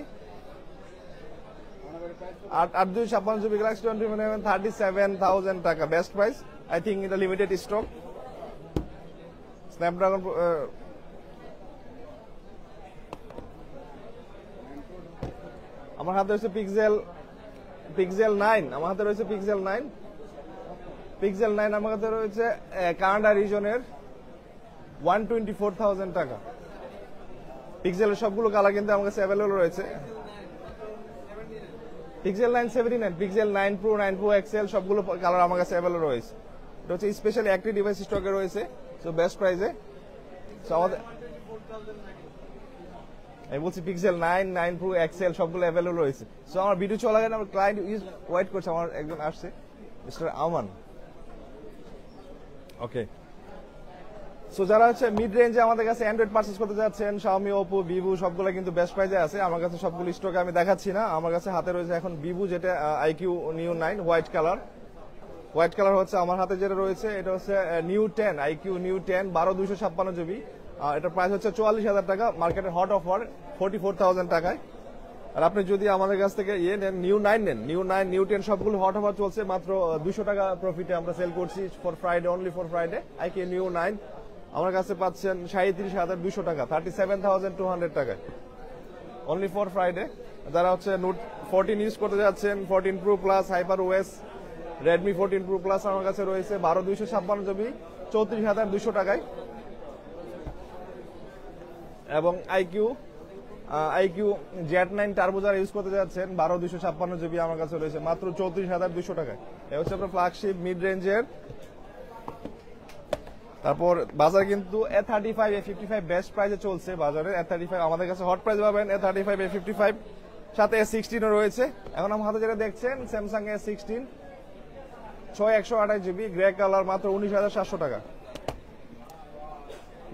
8/256 GB Galaxy 37,000 টাকা বেস্ট প্রাইস। আই থিঙ্ক এটা লিমিটেড স্টক। স্ন্যাপড্রাগন আমার হাতে রয়েছে পিক্সেল 9। আমার হাতে রয়েছে পিক্সেল 9 আমার হাতে রয়েছে কানাডা রিজনের 124,000 টাকা। পিক্সেলের সবগুলো কালার কিন্তু আমার কাছে অ্যাভেলেবল রয়েছে। Pixel 9 79, pixel 9 Pro, 9 Pro XL সবগুলো কালার আমার কাছে অ্যাভেলেবল রয়েছে। এটা হচ্ছে স্পেশালি একটি ডিভাইস স্টকে রয়েছে, সো বেস্ট প্রাইসে। সো আমাদের আমি বলছি পিক্সেল 9, 9 Pro XL সবগুলো অ্যাভেলেবল রয়েছে। সো আমার ভিডিও চলাকালীন আমার ক্লায়েন্ট ওয়েট করছে, আমার একজন আসছে, মিস্টার আমান। ওকে, সো যারা হচ্ছে মিড রেঞ্জে আমাদের কাছে অ্যান্ড্রয়েড পারচেজ করতে যাচ্ছেন, Xiaomi, Oppo, Vivo সবগুলো কিন্তু বেস্ট প্রাইসে আছে। আমার কাছে সবগুলো স্টকে আমি দেখাচ্ছি না। আমার কাছে হাতে রয়েছে এখন Vivo, যেটা IQ Neo 9 হোয়াইট কালার হচ্ছে আমার হাতে যেটা রয়েছে। এটা হচ্ছে Neo 10, IQ Neo 10 12/256 জিবি। এটার প্রাইস হচ্ছে 44,000 টাকা। মার্কেটের হট অফার 44,000 টাকায়। আর আপনি যদি আমাদের কাছ থেকে নেন, Neo 9 নেন, Neo 9, Neo 10 সবগুলো হট অফার চলছে, মাত্র 200 টাকা প্রফিটে আমরা সেল করছি for Friday, only for Friday. IQ Neo 9 আমার কাছে পাচ্ছেন 37,200 টাকা, 37,200 টাকায়, অনলি ফর ফ্রাইডে। যারা হচ্ছে নোট 14 ইউজ করতে যাচ্ছেন, 14 Pro Plus, Hyper OS, Redmi 14 Pro Plus আমার কাছে রয়েছে 12/256 জিবি, 34,200 টাকায়। এবং IQ Z9 টার্বো যারা ইউজ করতে যাচ্ছেন, 12/256 জিবি আমার কাছে রয়েছে মাত্র 34,200 টাকায়। এই হচ্ছে আপনার ফ্ল্যাগশিপ মিড রেঞ্জের। তারপর বাজার কিন্তু A35, A55 বেস্ট প্রাইসে চলছে বাজারে। A35 আমাদের কাছে হট প্রাইস পাবেন, A35, A55 সাথে A16 রয়েছে। এখন আমার হাতে যেটা দেখছেন Samsung A16 6128 GB grey colour, মাত্র 19,700 টাকা।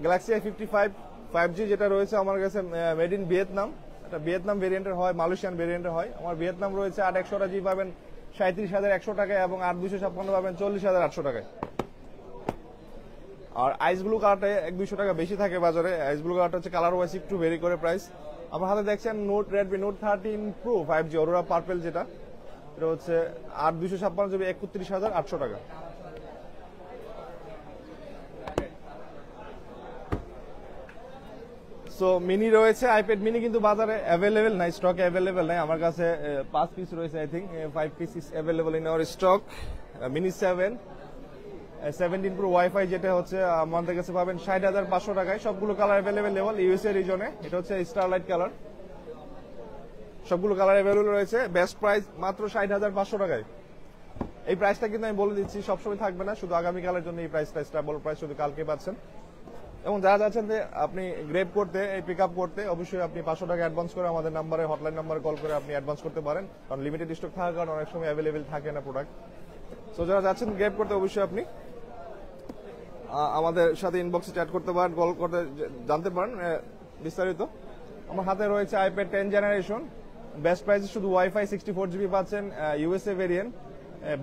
গ্যালাক্সি A55 5G যেটা রয়েছে আমার কাছে মেড ইন ভিয়েতনাম, এটা ভিয়েতনাম ভেরিয়েন্টের হয়, মালয়েশিয়ান ভেরিয়েন্টের হয়। আমার ভিয়েতনাম রয়েছে 8/100 জিবি পাবেন 37,100 টাকায়, এবং 8/256 পাবেন 40,800 টাকায়। আর আইস ব্লু কালারটা 1-200 টাকা বেশি থাকে বাজারে। আইস ব্লু কালারটা হচ্ছে কালার ওয়াইজ একটু ভেরি করে প্রাইস। আমার হাতে দেখছেন Redmi Note 13 Pro 5G aurora purple, যেটা এটা হচ্ছে 8/256 জিবি 31,800 টাকা। সো মিনি রয়েছে, আইপ্যাড মিনি কিন্তু বাজারে অ্যাভেলেবেল নাই, স্টক অ্যাভেলেবেল নাই। আমার কাছে 5 পিস রয়েছে, I think 5 piece is available in our stock. Mini 17 Pro wifi, যেটা হচ্ছে আমাদের কাছে পাবেন 60,500 টাকায়। সবগুলো কালার অ্যাভেলেবেল ইউএসএ রিজনে। এটা হচ্ছে স্টারলাইট কালার, সবগুলো কালার অ্যাভেলেবেল রয়েছে। বেস্ট প্রাইস মাত্র 60,500 টাকায়। এই প্রাইসটা কিন্তু আমি বলে দিচ্ছি সবসময় থাকবে না, শুধু আগামীকালের জন্য এই প্রাইসটা, স্টেবল প্রাইস শুধু কালকে পাচ্ছেন। এবং যারা যাচ্ছেন যে আপনি গ্রেপ করতে, এই পিক আপ করতে, অবশ্যই আপনি 500 টাকা অ্যাডভান্স করে আমাদের নাম্বারে, হটলাইন নাম্বারে কল করে আপনি অ্যাডভান্স করতে পারেন, কারণ লিমিটেড স্টক থাকার কারণে অনেক সময় অ্যাভেলেবেল থাকে না প্রোডাক্ট। সো যারা যাচ্ছেন গ্রেপ করতে, অবশ্যই আপনি আমাদের সাথে ইনবক্সে চ্যাট করতে পারেন, কল করতে জানতে পারেন বিস্তারিত। আমার হাতে রয়েছে আইপ্যাড 10 জেনারেশন, বেস্ট প্রাইসে শুধু ওয়াইফাই 64 জিবি পাচ্ছেন, ইউএসএ ভেরিয়েন্ট,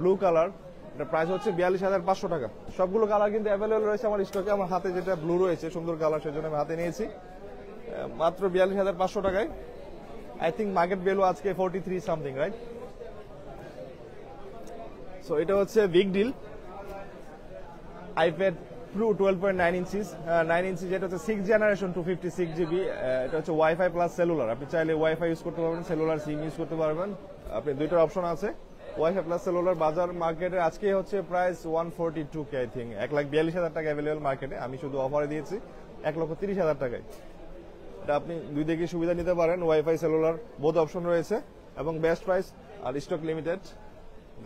ব্লু কালার। এটা প্রাইস হচ্ছে 42,500 টাকা। সবগুলো কালার কিন্তু অ্যাভেলেবল রয়েছে আমার স্টকে। আমার হাতে যেটা ব্লু রয়েছে সুন্দর কালার, সেজন্য আমি হাতে নিয়েছি মাত্র 42,500 টাকায়। আই থিঙ্ক মার্কেট ভ্যালু আজকে 43 সামথিং, রাইট? সো এটা হচ্ছে big deal. IPad pro 12.9 inches 9 inch, যেটা হচ্ছে 6 জেনারেশন 256 জিবি। এটা হচ্ছে ওয়াইফাই প্লাস সেলুলার। আপনি চাইলে ওয়াইফাই ইউজ করতে পারবেন, সেলুলার সিম ইউজ করতে পারবেন। আপনি দুইটার অপশন আছে, ওয়াইফাই প্লাস সেলুলার। বাজার মার্কেটে আজকে হচ্ছে প্রাইস 142K, আই থিঙ্ক 1,42,000 টাকা অ্যাভেলেবল মার্কেটে। আমি শুধু অফারে দিয়েছি 1,30,000 টাকায়। এটা আপনি দুই দিকে সুবিধা নিতে পারেন, ওয়াইফাই সেলুলার বোথ অপশন রয়েছে এবং বেস্ট প্রাইস আর স্টক লিমিটেড।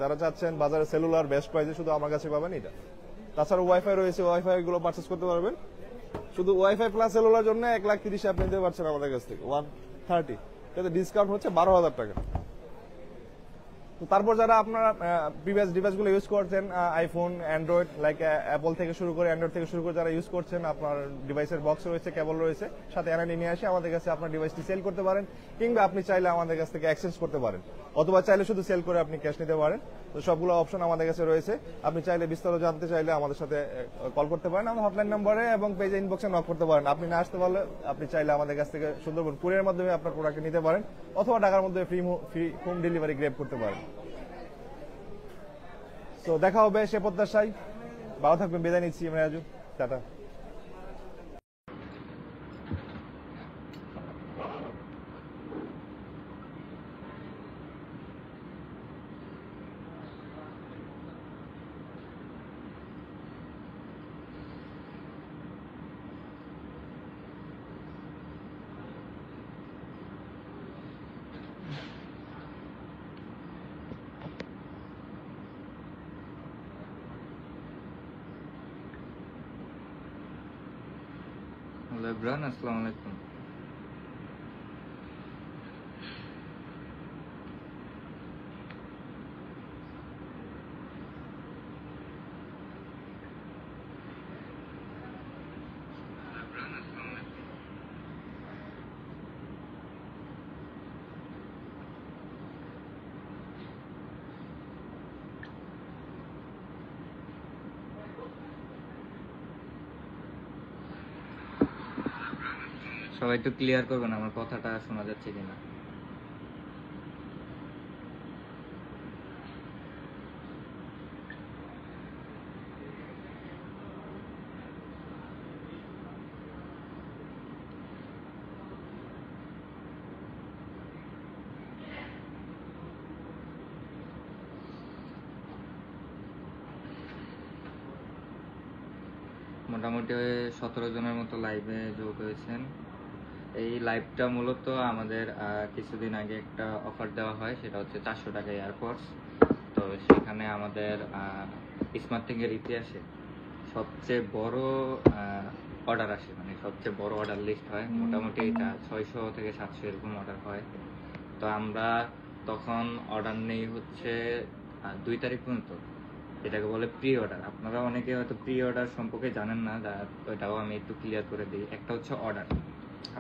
যারা চাচ্ছেন বাজারে সেলুলার বেস্ট প্রাইসে, শুধু আমার কাছে পাবেন এটা। তাছাড়া ওয়াইফাই রয়েছে, ওয়াইফাই গুলো পারচেস করতে পারবেন। শুধু ওয়াইফাই প্লাস সেলুলার জন্য 1,30,000 আপনি নিতে পারছেন আমাদের কাছ থেকে 130। এতে ডিসকাউন্ট হচ্ছে 12,000 টাকা। তো তারপর যারা আপনারা প্রিভিয়াস ডিভাইসগুলো ইউজ করছেন, আইফোন, অ্যান্ড্রয়েড, লাইক অ্যাপল থেকে শুরু করে, অ্যান্ড্রয়েড থেকে শুরু করে যারা ইউজ করছেন, আপনার ডিভাইসের বক্স রয়েছে, কেবল রয়েছে, সাথে এনআইডি নিয়ে আসে আমাদের কাছে আপনার ডিভাইসটি সেল করতে পারেন, কিংবা আপনি চাইলে আমাদের কাছ থেকে এক্সচেঞ্জ করতে পারেন, অথবা চাইলে শুধু সেল করে আপনি ক্যাশ নিতে পারেন। তো সবগুলো অপশন আমাদের কাছে রয়েছে। আপনি চাইলে বিস্তারিত জানতে চাইলে আমাদের সাথে কল করতে পারেন আমার হটলাইন নম্বরে, এবং পেজে ইনবক্সে নক করতে পারেন। আপনি না আসতে পারলে আপনি চাইলে আমাদের কাছ থেকে সুন্দরবন কুরিয়ারের মাধ্যমে আপনার প্রোডাক্ট নিতে পারেন, অথবা ঢাকার মধ্যে ফ্রি হোম ডেলিভারি গ্র্যাব করতে পারেন। তো দেখা হবে সে প্রত্যাশায়। ভালো থাকবেন, বিদায় নিচ্ছি আমি রাজু, টাটা। হ্যালো এভরিওয়ান, আসসালামু আলাইকুম। সবাই একটু ক্লিয়ার করবেন আমার কথাটা শোনা যাচ্ছে কিনা। মোটামুটি 17 জনের মতো লাইভে যোগ হয়েছেন। এই লাইভটা মূলত আমাদের কিছুদিন আগে একটা অফার দেওয়া হয়, সেটা হচ্ছে 400 টাকা এয়ারপডস। তো সেখানে আমাদের স্মার্টথিংয়ের ইতিহাসে সবচেয়ে বড় অর্ডার আসে, মানে সবচেয়ে বড় অর্ডার লিস্ট হয়। মোটামুটি 600 থেকে 700 এরকম অর্ডার হয়। তো আমরা তখন অর্ডার নেই হচ্ছে 2 তারিখ পর্যন্ত, এটাকে বলে প্রি অর্ডার। আপনারা অনেকে হয়তো প্রি অর্ডার সম্পর্কে জানেন না, ওইটাও আমি একটু ক্লিয়ার করে দিই। একটা হচ্ছে অর্ডার,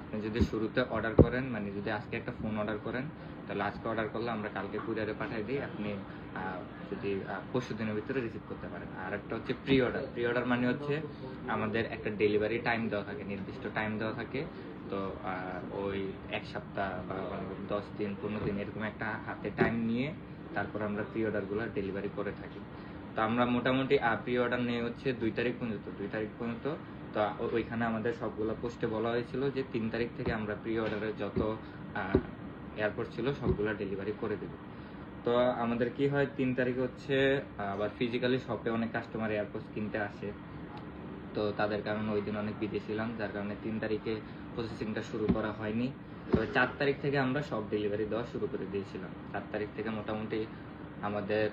আপনি যদি শুরুতে অর্ডার করেন, মানে যদি আজকে একটা ফোন অর্ডার করেন, তাহলে আজকে অর্ডার করলে আমরা কালকে কুরিয়ারে পাঠিয়ে দিই, আপনি যদি পরশু দিনের ভিতরে রিসিভ করতে পারেন। আর একটা হচ্ছে প্রি অর্ডার। প্রি অর্ডার মানে হচ্ছে আমাদের একটা ডেলিভারি টাইম দেওয়া থাকে, নির্দিষ্ট টাইম দেওয়া থাকে। তো ওই 1 সপ্তাহ বা 10 দিন 15 দিন এরকম একটা হাতে টাইম নিয়ে তারপর আমরা প্রি অর্ডারগুলো ডেলিভারি করে থাকি। তো আমরা মোটামুটি প্রি অর্ডার নিয়ে হচ্ছে 2 তারিখ পর্যন্ত। 2 তারিখ পর্যন্ত তো ওইখানে আমাদের সবগুলো পোস্টে বলা হয়েছিল যে 3 তারিখ থেকে আমরা প্রি অর্ডারের যত এয়ারপোর্ট ছিল সবগুলো ডেলিভারি করে দেব। তো আমাদের কি হয়, 3 তারিখে হচ্ছে আবার ফিজিক্যালি শপে অনেক কাস্টমার এয়ারপোর্টস কিনতে আসে। তো তাদের কারণে ওই দিন অনেক বিজি ছিলাম, যার কারণে 3 তারিখে প্রসেসিংটা শুরু করা হয়নি। তো 4 তারিখ থেকে আমরা সব ডেলিভারি দেওয়া শুরু করে দিয়েছিলাম। 4 তারিখ থেকে মোটামুটি আমাদের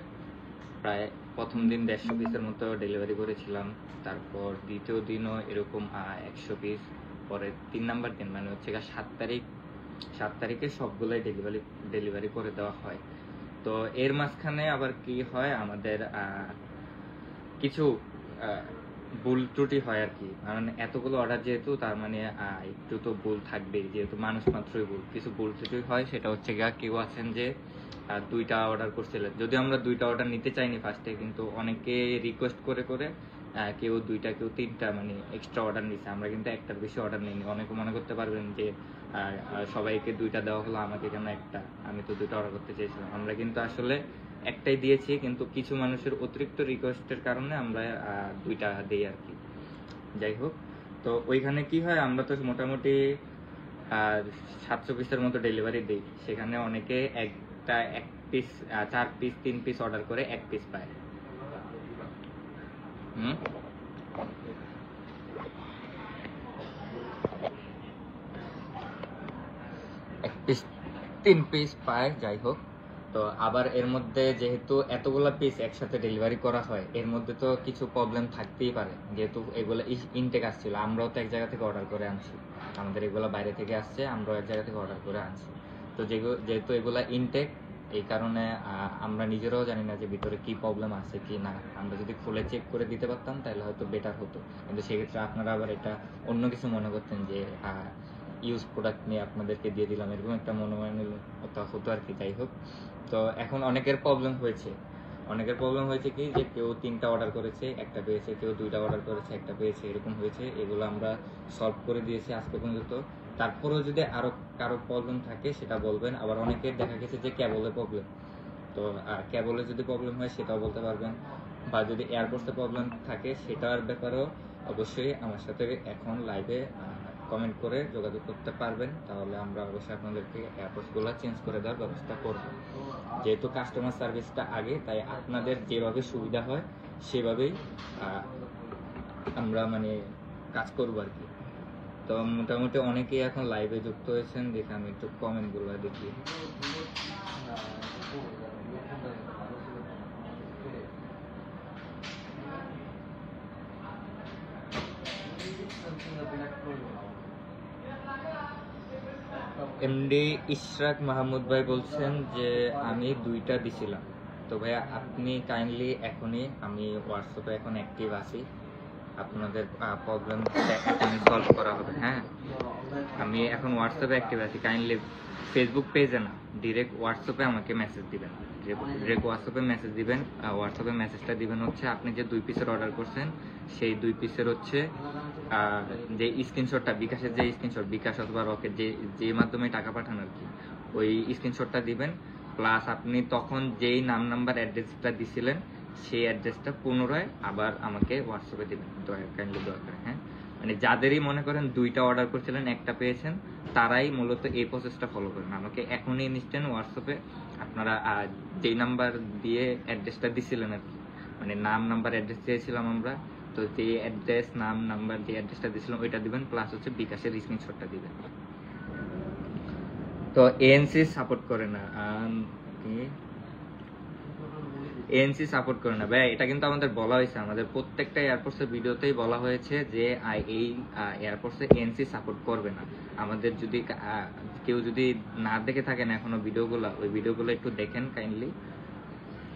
প্রায় প্রথম দিন 150 পিসের মতো ডেলিভারি করেছিলাম। তারপর দ্বিতীয় দিনও এরকম 100 পিস। পরে 3 নাম্বার দিন মানে হচ্ছে 7 তারিখে সবগুলোই ডেলিভারি করে দেওয়া হয়। তো এর মাঝখানে আবার কি হয়, আমাদের কিছু ভুল ত্রুটি হয় আর কি। কারণ এতগুলো অর্ডার যেহেতু, তার মানে একটু তো ভুল থাকবেই, যেহেতু মানুষ মাত্রই ভুল। কিছু ভুল ত্রুটি হয়, সেটা হচ্ছে কেউ আছেন যে 2টা অর্ডার করছিলেন, যদিও আমরা 2টা অর্ডার নিতে চাইনি ফার্স্টে, কিন্তু অনেকে রিকোয়েস্ট করে কেউ 2টা কেউ 3টা মানে এক্সট্রা অর্ডার নিচ্ছে। আমরা কিন্তু একটার বেশি অর্ডার নিইনি। অনেকে মনে করতে পারবেন যে সবাইকে 2টা দেওয়া হলো, আমাকে কেন একটা, আমি তো 2টা অর্ডার করতে চেয়েছিলাম। আমরা কিন্তু আসলে একটাই দিয়েছি, কিন্তু কিছু মানুষের অতিরিক্ত রিকোয়েস্টের কারণে আমরা দুইটা দিই আর কি। যাই হোক, তো ওইখানে কি হয়, আমরা তো মোটামুটি 700 পিসের মতো ডেলিভারি দিই, সেখানে অনেকে এক পিস 4 পিস 3 পিস অর্ডার করে 1 পিস পায়। এক পিস 3 পিস পায়। যাই হোক, তো আবার এর মধ্যে যেহেতু এতগুলা পিস একসাথে ডেলিভারি করা হয়, এর মধ্যে তো কিছু প্রবলেম থাকতেই পারে, যেহেতু এগুলো ইনটেক আসছিল, আমরাও তো এক জায়গা থেকে অর্ডার করে আনছি, আমাদের এগুলো বাইরে থেকে আসছে, আমরাও এক জায়গা থেকে অর্ডার করে আনছি। তো যেহেতু এগুলা ইনটেক, এই কারণে আমরা নিজেরাও জানি না যে ভিতরে কি প্রবলেম আছে কি না। আমরা যদি খুলে চেক করে দিতে পারতাম তাহলে হয়তো বেটার হতো, কিন্তু সেক্ষেত্রে আপনারা আবার এটা অন্য কিছু মনে করতেন যে ইউজ প্রোডাক্ট নিয়ে আপনাদেরকে দিয়ে দিলাম, এরকম একটা মনোমালিন্যতা হতো আর কি। যাই হোক, তো এখন অনেকের প্রবলেম হয়েছে কি যে কেউ 3টা অর্ডার করেছে, একটা পেয়েছে, কেউ 2টা অর্ডার করেছে, একটা পেয়েছে, এরকম হয়েছে। এগুলো আমরা সলভ করে দিয়েছি আজকে পর্যন্ত। তারপরেও যদি আরো কারো প্রবলেম থাকে সেটা বলবেন। আবার অনেকের দেখা গেছে যে কেবলের প্রবলেম, তো কেবলে যদি প্রবলেম হয় সেটাও বলতে পারবেন, বা যদি এয়ারপোর্টসে প্রবলেম থাকে সেটার ব্যাপারেও অবশ্যই আমার সাথে এখন লাইভে কমেন্ট করে যোগাযোগ করতে পারবেন, তাহলে আমরা অবশ্যই আপনাদেরকে এয়ারপোর্টসগুলো চেঞ্জ করে দেওয়ার ব্যবস্থা করব। যেহেতু কাস্টমার সার্ভিসটা আগে, তাই আপনাদের যেভাবে সুবিধা হয় সেভাবেই আমরা মানে কাজ করবো আর কি। তো মোটামুটি অনেকেই এখন লাইভে যুক্ত হয়েছেন, দেখে আমি একটু কমেন্টগুলো দেখি। এমডি ইশরাক মাহমুদ ভাই বলছেন যে আমি 2টা দিছিলাম। তো ভাইয়া আপনি কাইন্ডলি এখনই, আমি হোয়াটসঅ্যাপে এখন অ্যাক্টিভ আছি, আপনাদের প্রবলেম এখনই সলভ করা হবে। হ্যাঁ, আমি এখন হোয়াটসঅ্যাপে অ্যাক্টিভ আছি, কাইন্ডলি ফেসবুক পেজে না, ডিরেক্ট হোয়াটসঅ্যাপে আমাকে মেসেজ দিবেন। ডিরেক্ট হোয়াটসঅ্যাপে মেসেজ দিবেন। হোয়াটসঅ্যাপে মেসেজটা দিবেন হচ্ছে আপনি যে 2 পিসের অর্ডার করছেন, সেই 2 পিসের হচ্ছে যে স্ক্রিনশটটা, বিকাশের যে স্ক্রিনশট, বিকাশ অথবা রকেট যে মাধ্যমে টাকা পাঠান আর কি, ওই স্ক্রিনশটটা দিবেন। প্লাস আপনি তখন যেই নাম নাম্বার অ্যাড্রেসটা দিছিলেন সেই অ্যাড্রেসটা পুনরায় আবার আমাকে হোয়াটসঅ্যাপে দিবেন, কাইন্ডলি দয়া করে। হ্যাঁ, মানে যাদেরই মনে করেন 2টা অর্ডার করছিলেন, একটা পেয়েছেন, তারাই মূলত এই প্রসেসটা ফলো করেন। আমাকে এখনই ইনস্ট্যান্ট হোয়াটসঅ্যাপে আপনারা যেই নাম্বার দিয়ে অ্যাড্রেসটা দিছিলেন আর কি, মানে নাম নাম্বার অ্যাড্রেস দিয়েছিলাম আমরা, তো যে অ্যাড্রেস নাম নাম্বার যে অ্যাড্রেসটা দিয়েছিলাম ওইটা দিবেন, প্লাস হচ্ছে বিকাশের স্ক্রিনশটটা দিবেন। তো এএনসি সাপোর্ট করে না, এএনসি সাপোর্ট করে না ভাই, এটা কিন্তু আমাদের বলা হয়েছে, আমাদের প্রত্যেকটা এয়ারপোর্টসের ভিডিওতেই বলা হয়েছে যে এই এয়ারপোর্টসে এএনসি সাপোর্ট করবে না। আমাদের যদি কেউ যদি না দেখে থাকেন এখনো ভিডিওগুলো, ওই ভিডিওগুলো একটু দেখেন কাইন্ডলি।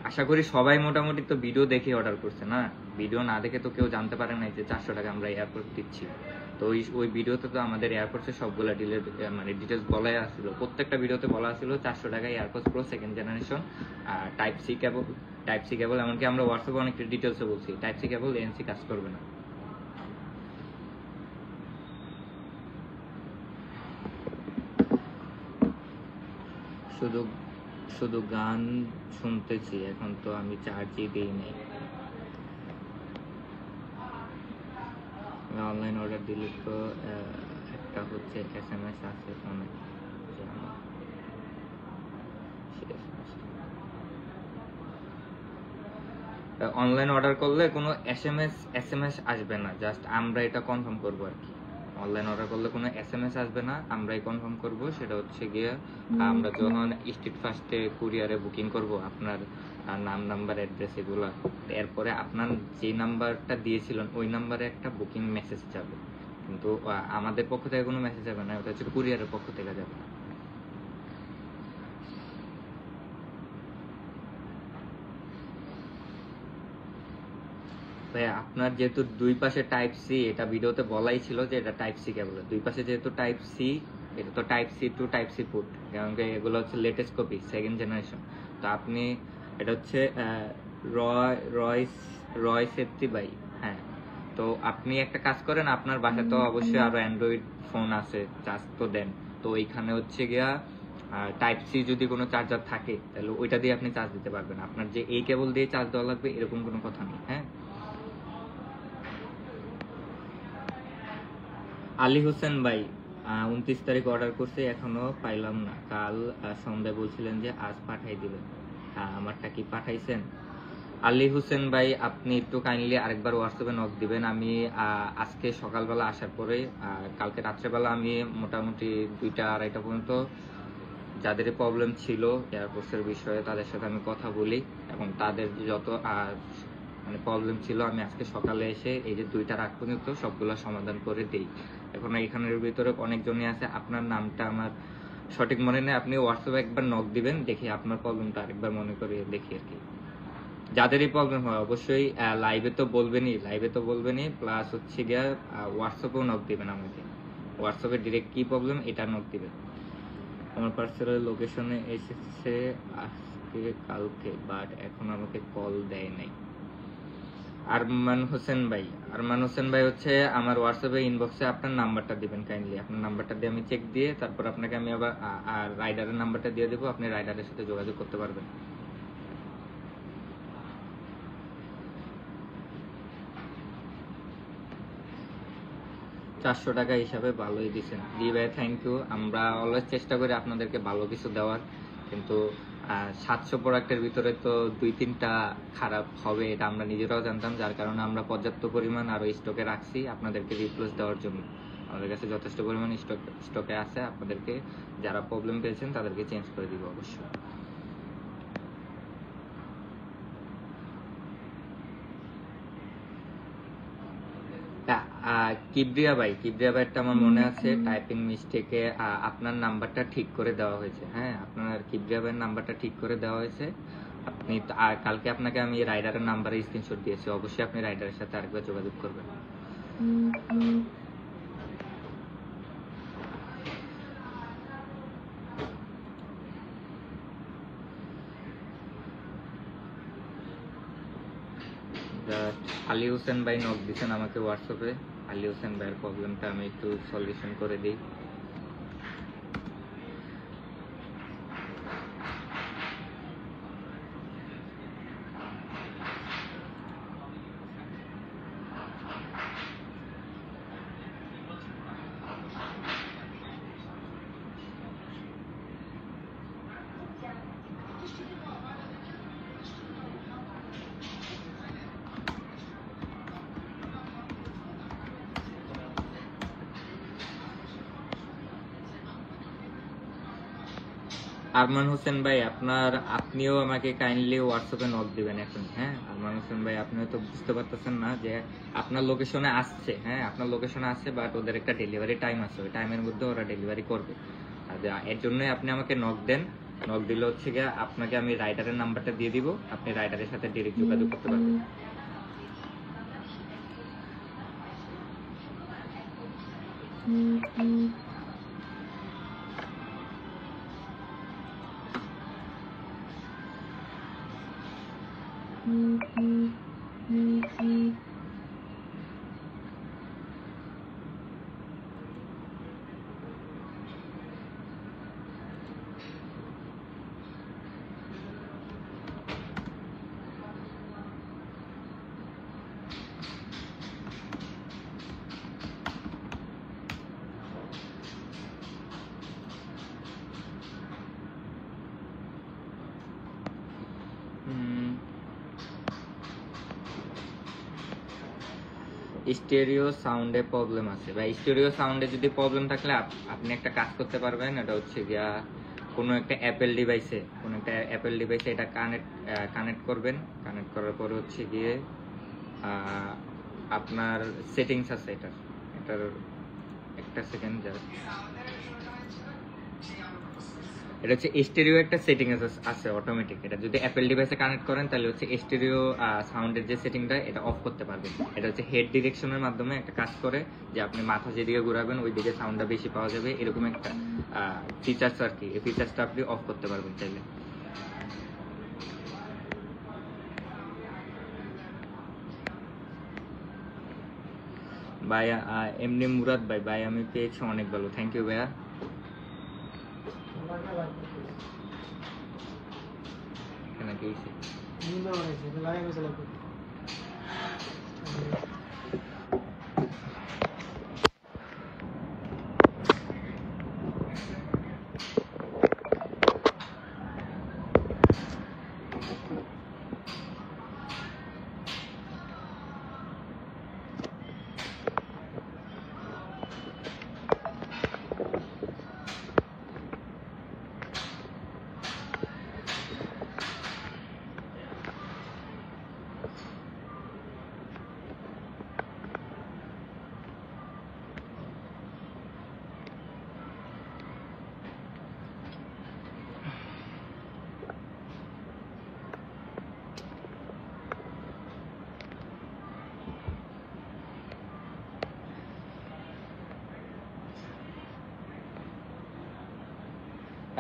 আশা করি সবাই মোটামুটি তো ভিডিও দেখে অর্ডার করছে না, ভিডিও না দেখে তো কেউ জানতে পারে না যে 400 টাকা আমরা এয়ারপোর্ট দিচ্ছি। তো ওই ভিডিওতে তো আমাদের এয়ারপোর্টসের সবগুলো ডিটেলস বলাই আসছিল, প্রত্যেকটা ভিডিওতে বলা ছিল 400 টাকায় AirPods pro 2nd generation, type C cable, এমনকি আমরা হোয়াটসঅ্যাপে অনেক ডিটেলসে বলছি টাইপ সি কেবল, এএনসি কাজ করবে না। শুধু গান শুনতেছি, এখন তো আমি চার্জই দিই নাই। অনলাইন অর্ডার দিলে তো একটা হচ্ছে SMS আছে ফোনে, অনলাইন অর্ডার করলে কোনো এসএমএস আসবে না, জাস্ট আমরা এটা কনফার্ম করবো আর কি। অনলাইন অর্ডার করলে কোনো এসএমএস আসবে না, আমরাই কনফার্ম করব। সেটা হচ্ছে গিয়ে আমরা যখন স্ট্রিট ফার্স্টে কুরিয়ারে বুকিং করব আপনার নাম নাম্বার অ্যাড্রেস এগুলো, এরপরে আপনার যে নাম্বারটা দিয়েছিলেন ওই নাম্বারে একটা বুকিং মেসেজ যাবে, কিন্তু আমাদের পক্ষ থেকে কোনো মেসেজ যাবে না, ওটা হচ্ছে কুরিয়ারের পক্ষ থেকে যাবে। ভাই আপনার যেহেতু 2 পাশে টাইপ সি, এটা ভিডিওতে বলাই ছিল যে এটা টাইপ সি কেবল, 2 পাশে যেহেতু টাইপ সি, এটা তো type C to type C put, কারণ এগুলো হচ্ছে লেটেস্ট কপি 2nd জেনারেশন। তো আপনি এটা হচ্ছে রয় সেফটি বাই। হ্যাঁ, তো আপনি একটা কাজ করেন, আপনার বাসায় তো অবশ্যই আরো অ্যান্ড্রয়েড ফোন আছে, চার্জ তো দেন, তো এইখানে হচ্ছে গিয়া টাইপ সি যদি কোনো চার্জার থাকে তাহলে ওইটা দিয়ে আপনি চার্জ দিতে পারবেন। আপনার যে এই কেবল দিয়ে চার্জ দেওয়া লাগবে এরকম কোনো কথা নেই। হ্যাঁ, আলী হোসেন ভাই 29 তারিখ অর্ডার করছি, এখনো পাইলাম না। কাল সন্ধ্যায় বলছিলেন যে আজ পাঠাই দিবেন। আমারটা কি পাঠাইছেন? আলী হোসেন ভাই আপনি একটু কাইন্ডলি আরেকবার হোয়াটসঅ্যাপে নক দিবেন। আমি আজকে সকালবেলা আসার পরে কালকে রাত্রেবেলা আমি মোটামুটি 2টা-2:30 পর্যন্ত যাদের প্রবলেম ছিল এয়ারফোর্সের বিষয়ে তাদের সাথে আমি কথা বলি এবং তাদের যত মানে প্রবলেম ছিল আমি আজকে সকালে এসে এই যে 2টার আগ পর্যন্ত সবগুলো সমাধান করে দিই। এখন এখানের ভিতরে অনেকজনই আছে, আপনার নামটা আমার সঠিক মনে নেই, আপনি হোয়াটসঅ্যাপে একবার নক দিবেন, দেখি আপনার প্রবলেমটা আরেকবার মনে করে দেখি আর কি। যাদেরই প্রবলেম হয় অবশ্যই লাইভে তো বলবেনই, প্লাস হচ্ছে গিয়া হোয়াটসঅ্যাপেও নক দিবেন আমাকে। হোয়াটসঅ্যাপে ডিরেক্ট কি প্রবলেম এটা নক দিবেন। আমার পার্সেলের লোকেশনে এসেছে আজকে কালকে, বাট এখন আমাকে কল দেয় নাই। আরমান হোসেন ভাই হচ্ছে আমার হোয়াটসঅ্যাপে ইনবক্সে আপনার নাম্বারটা দিবেন কাইন্ডলি। আপনার নাম্বারটা দিয়ে আমি চেক দিয়ে তারপর আপনাকে আমি আবার রাইডারের নাম্বারটা দিয়ে দেবো, আপনি রাইডারের সাথে যোগাযোগ করতে পারবেন। ৳400 হিসাবে ভালোই দিচ্ছেন। জি ভাই, থ্যাংক ইউ। আমরা অলওয়েজ চেষ্টা করি আপনাদেরকে ভালো কিছু দেওয়ার, কিন্তু 700 প্রোডাক্টের ভিতরে তো 2-3টা খারাপ হবে এটা আমরা নিজেরাও জানতাম, যার কারণে আমরা পর্যাপ্ত পরিমাণ আরো স্টকে রাখছি আপনাদেরকে রিপ্লেস দেওয়ার জন্য। আমাদের কাছে যথেষ্ট পরিমাণ স্টকে আছে, আপনাদেরকে যারা প্রবলেম পেয়েছেন তাদেরকে চেঞ্জ করে দিব অবশ্যই। কিবরিয়া ভাইটা আমার মনে আছে টাইপিং মিস্টেকে আপনার নাম্বারটা ঠিক করে দেওয়া হয়েছে। হ্যাঁ, আপনার কিবরিয়া ভাইয়ের নাম্বারটা ঠিক করে দেওয়া হয়েছে। আপনি কালকে আপনাকে আমি রাইডারের নাম্বারে স্ক্রিনশট দিয়েছি, অবশ্যই আপনি রাইডারের সাথে আরেকবার যোগাযোগ করবেন। আলী হোসেন ভাই নক দিচ্ছেন আমাকে হোয়াটসঅ্যাপে। আলী হোসেন ভাইয়ের প্রবলেমটা আমি একটু সলিউশন করে দিই। আরমান হোসেন ভাই আপনিও আমাকে কাইন্ডলি হোয়াটসঅ্যাপে নক দিবেন এখন। হ্যাঁ, আরমান হোসেন ভাই আপনি হয়তো বুঝতে পারতেছেন না যে আপনার লোকেশনে আসছে। হ্যাঁ, আপনার লোকেশনে আসছে, বাট ওদের একটা ডেলিভারি টাইম আছে, ওই টাইমের মধ্যে ওরা ডেলিভারি করবে। আর এর জন্যই আপনি আমাকে নক দেন। নক দিলে হচ্ছে গিয়ে আপনাকে আমি রাইডারের নাম্বারটা দিয়ে দিব, আপনি রাইডারের সাথে ডিরেক্ট যোগাযোগ করতে পারবেন। স্টেরিও সাউন্ডে প্রবলেম আছে বা স্টেরিও সাউন্ডে যদি প্রবলেম থাকলে আপনি একটা কাজ করতে পারবেন, এটা হচ্ছে গিয়া কোনো একটা অ্যাপেল ডিভাইসে এটা কানেক্ট করবেন। কানেক্ট করার পরে হচ্ছে গিয়ে আপনার সেটিংস আছে এটার একটা সেকেন্ড জাস্ট। এটা হচ্ছে স্টেরিও একটা সেটিং আছে অটোমেটিক। এটা যদি অ্যাপেল ডিভাইসে কানেক্ট করেন তাহলে হচ্ছে স্টেরিও সাউন্ডের যে সেটিংটা এটা অফ করতে পারবেন। এটা হচ্ছে হেড ডিরেকশনের মাধ্যমে একটা কাজ করে, যে আপনি মাথা যেদিকে ঘুরাবেন ওই দিকে সাউন্ডটা বেশি পাওয়া যাবে, এরকম একটা ফিচার্স আর কি। এই ফিচার্সটা আপনি অফ করতে পারবেন চাইলে। ভাই এমনি মুরাদ ভাই আমি পেয়েছি অনেক ভালো, থ্যাংক ইউ ভাইয়া। কি হয়েছে?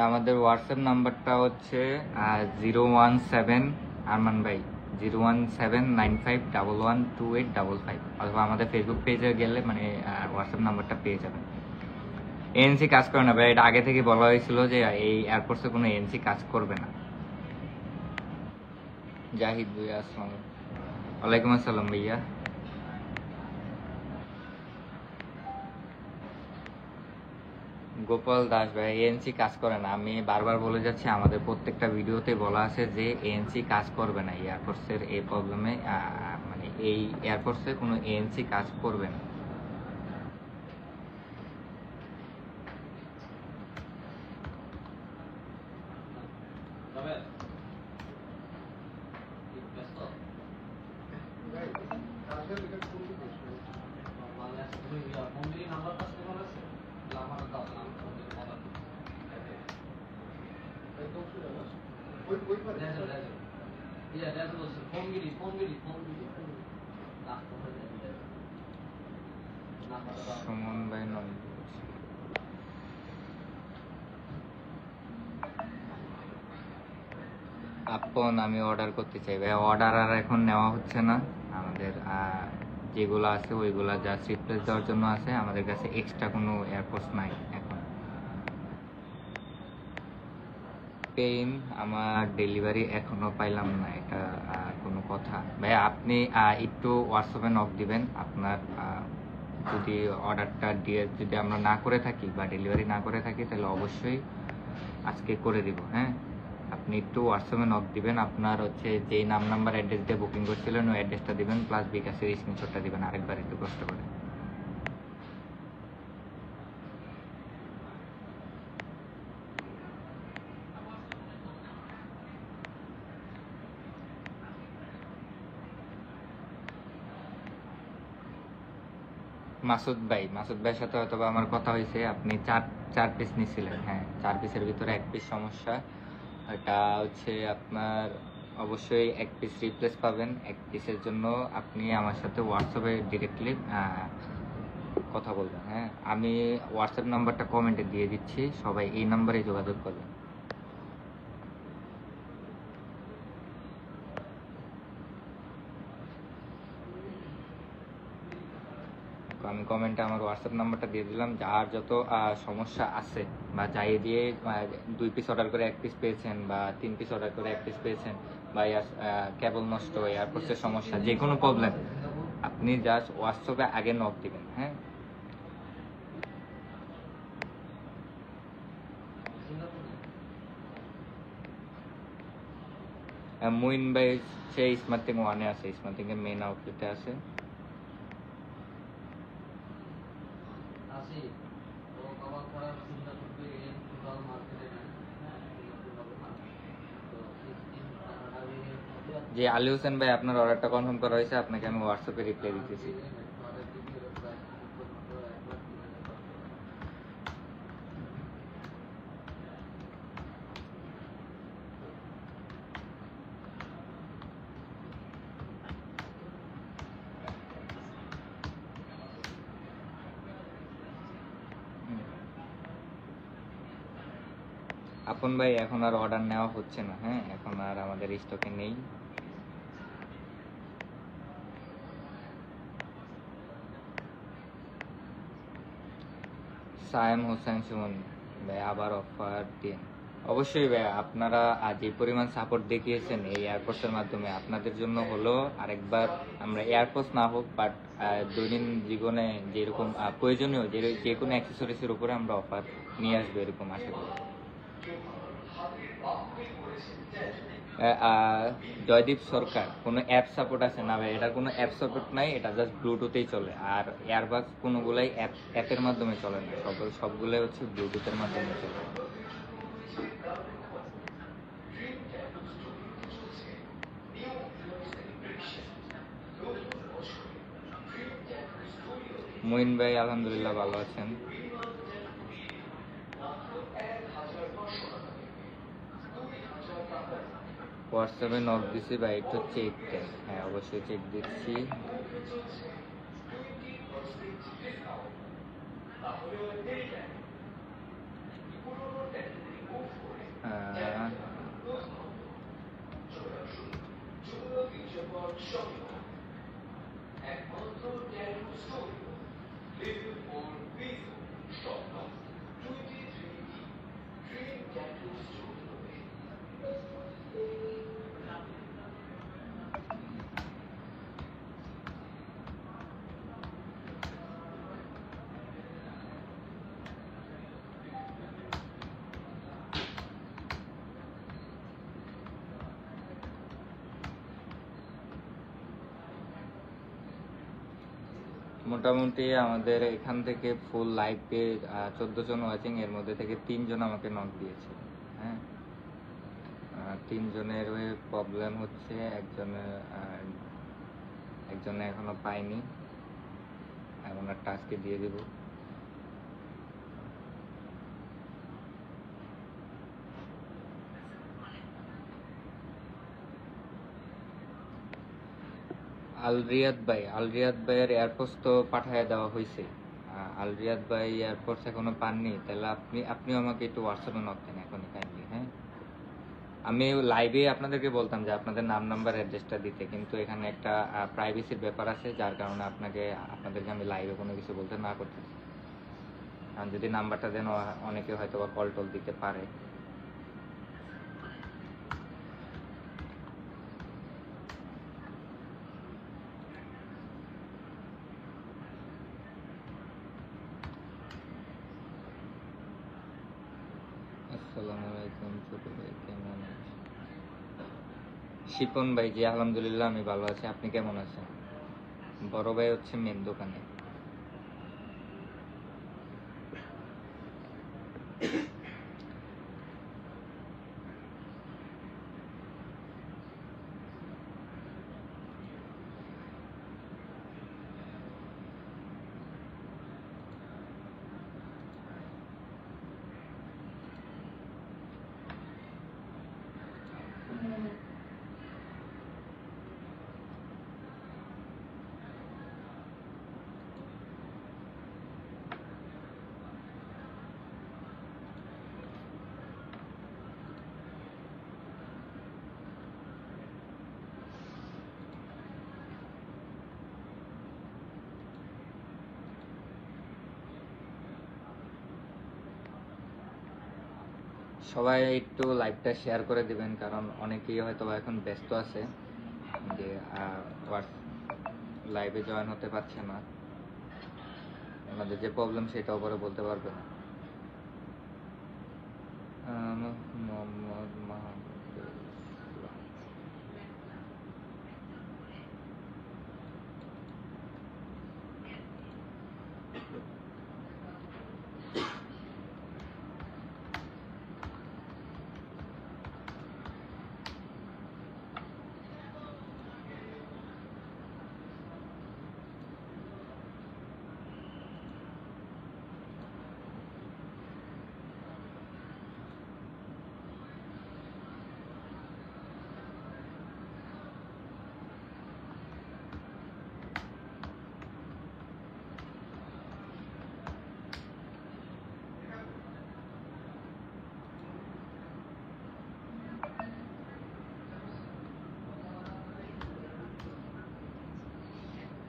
আমাদের হোয়াটসঅ্যাপ নাম্বারটা হচ্ছে 017 আরমান ভাই 01795112855, অথবা আমাদের ফেসবুক পেজে গেলে মানে হোয়াটসঅ্যাপ নাম্বারটা পেয়ে যাবেন। এএনসি কাজ করে না ভাই, এটা আগে থেকে বলা হয়েছিল যে এই এয়ারফোর্সে কোনো এএনসি কাজ করবে না। জাহিদ ভাইয়া আসসালাম। ওয়ালাইকুম আসসালাম ভাইয়া। গোপাল দাস ভাই, এএনসি কাজ করে না। আমি বারবার বলে যাচ্ছি, আমাদের প্রত্যেকটা ভিডিওতে বলা আছে যে এএনসি কাজ করবে না। এয়ারফোর্সের এই প্রবলেমে মানে এই এয়ারফোর্সে কোনো এএনসি কাজ করবে না। সুমন ভাই নম্বর আপন, আমি অর্ডার করতে চাই ভাই। অর্ডার আর এখন নেওয়া হচ্ছে না। আমাদের যেগুলো আছে ওইগুলা জাস্ট রিপ্লেস দেওয়ার জন্য আছে। আমাদের কাছে এক্সট্রা কোনো এয়ারফোর্স নাই এখন। পেইন, আমার ডেলিভারি এখনো পাইলাম না, এটা কোনো কথা ভাই? আপনি একটু হোয়াটসঅ্যাপে নক দিবেন। আপনার যদি অর্ডারটা দিয়ে যদি আমরা না করে থাকি বা ডেলিভারি না করে থাকি, তাহলে অবশ্যই আজকে করে দিব। হ্যাঁ, আপনি একটু হোয়াটসঅ্যাপে নক দিবেন। আপনার হচ্ছে যেই নাম্বার অ্যাড্রেস দিয়ে বুকিং করছিলেন ওই অ্যাড্রেসটা দিবেন, প্লাস বিকাশের স্ক্রিনশটটা দিবেন আরেকবার একটু কষ্ট করে। মাসুদ ভাইয়ের সাথে হয়তো আমার কথা হয়েছে। আপনি চার পিস নিছিলেন। হ্যাঁ, 4 পিসের ভিতরে 1 পিস সমস্যা। এটা হচ্ছে আপনার অবশ্যই 1 পিস রিপ্লেস পাবেন। 1 পিসের জন্য আপনি আমার সাথে হোয়াটসঅ্যাপে ডিরেক্টলি কথা বলবেন। হ্যাঁ, আমি হোয়াটসঅ্যাপ নাম্বারটা কমেন্টে দিয়ে দিচ্ছি, সবাই এই নাম্বারে যোগাযোগ করবেন। আমি কমেন্টে আমার হোয়াটসঅ্যাপ নাম্বারটা দিয়ে দিলাম। যার যত সমস্যা আছে বা যাই দিয়ে 2 পিস অর্ডার করে 1 পিস পেয়েছেন, বা 3 পিস অর্ডার করে 1 পিস পেয়েছেন, বা কেবল নষ্ট, এয়ারপোর্টের সমস্যা, যে কোনো প্রবলেম, আপনি জাস্ট হোয়াটসঅ্যাপে আগে নক দিবেন। হ্যাঁ, মুইন ভাই সে স্মার্ট থিং 1-এ আছে, স্মার্ট থিং এর মেইন আউটলেটে আছে। যে আলী হোসেন ভাই, আপনার অর্ডারটা কনফার্ম করা হয়েছে, আপনাকে আমি হোয়াটসঅ্যাপে রিপ্লাই দিতেছি। আপন ভাই, এখন আর অর্ডার নেওয়া হচ্ছে না। হ্যাঁ, এখন আর আমাদের স্টকে নেই। সায়েম হোসেন সুমন ভাই, আবার অফার দিন। অবশ্যই ভাই, আপনারা যে পরিমাণ সাপোর্ট দেখিয়েছেন এই এয়ারপোর্টসের মাধ্যমে, আপনাদের জন্য হলো আরেকবার আমরা এয়ারপোর্টস না হোক বাট দৈনন্দিন জীবনে যেরকম প্রয়োজনীয় যে কোনো অ্যাক্সেসরিজের উপরে আমরা অফার নিয়ে আসবো এরকম আশা করি। জয়দীপ সরকার, কোনো অ্যাপ সাপোর্ট আছে না ভাই? এটা কোনো অ্যাপ সাপোর্ট নাই, এটা জাস্ট ব্লুটুথেই চলে। আর এয়ারবাস কোনোগুলাই অ্যাপের মাধ্যমে চলে না, সবগুলোই হচ্ছে ব্লুটুথের মাধ্যমে চলে। মঈন ভাই আলহামদুলিল্লাহ ভালো আছেন। হোয়াটসঅ্যাপে নক দিছি ভাই, একটু চেক দেন। হ্যাঁ অবশ্যই চেক দিচ্ছি। আহ, মোটামুটি আমাদের এখান থেকে ফুল লাইভ পেয়ে 14 জন ওয়াচিং, এর মধ্যে থেকে 3 জন আমাকে নক দিয়েছে। হ্যাঁ, 3 জনের প্রবলেম হচ্ছে, একজনে এখনো পাইনি, এখন একটা আজকে দিয়ে দেব। আলরিয়াদ ভাইয়ের এয়ারপোর্টস তো পাঠিয়ে দেওয়া হয়েছে। আলরিয়াদ ভাই এয়ারপোর্টস এখনো পাননি, তাহলে আপনিও আমাকে একটু হোয়াটসঅ্যাপে নক দেন এখনই কাইন্ডলি। হ্যাঁ, আমি লাইভে আপনাদেরকে বলতাম যে আপনাদের নাম নাম্বার অ্যাড্রেসটা দিতে, কিন্তু এখানে একটা প্রাইভেসির ব্যাপার আছে, যার কারণে আপনাদেরকে আমি লাইভে কোনো কিছু বলতে না করতে। কারণ যদি নাম্বারটা দেন অনেকে হয়তো বা কল টল দিতে পারে। আসসালামু আলাইকুম ছোট ভাই, কেমন আছেন? শিপন ভাই, জি আলহামদুলিল্লাহ আমি ভালো আছি, আপনি কেমন আছেন? বড় ভাই হচ্ছে মেন দোকানে। সবাই একটু লাইভটা শেয়ার করে দিবেন, কারণ অনেকেই হয়তো বা এখন ব্যস্ত আছে, যে লাইভে জয়েন হতে পারছে না, ওনাদের যে প্রবলেম সেটাও পরে বলতে পারবে না। মোহাম্মদ মাহমুদুল ইসলাম।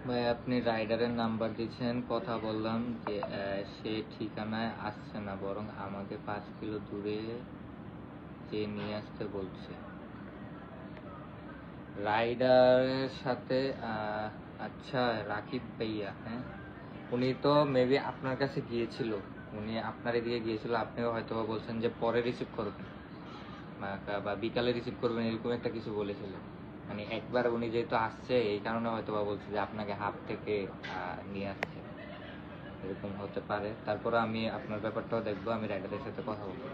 ভাই আপনি রাইডারের নাম্বার দিয়েছেন, কথা বললাম যে সে ঠিকানায় আসছে না, বরং আমাকে 5 কিলো দূরে যে নিয়ে আসতে বলছে রাইডারের সাথে। আচ্ছা, রাকিব ভাইয়া, হ্যাঁ উনি তো মেবি আপনার কাছে গিয়েছিল, উনি আপনার এদিকে গিয়েছিল, আপনিও হয়তো বলছেন যে পরে রিসিভ করবেন বা বিকালে রিসিভ করবেন, এরকম একটা কিছু বলেছিলেন। মানে একবার উনি যেহেতু আসছে এই কারণে হয়তো বা বলছে যে আপনাকে হাফ থেকে নিয়ে আসছে, এরকম হতে পারে। তারপরে আমি আপনার ব্যাপারটাও দেখবো, আমি রাইডারের সাথে কথা বলবো।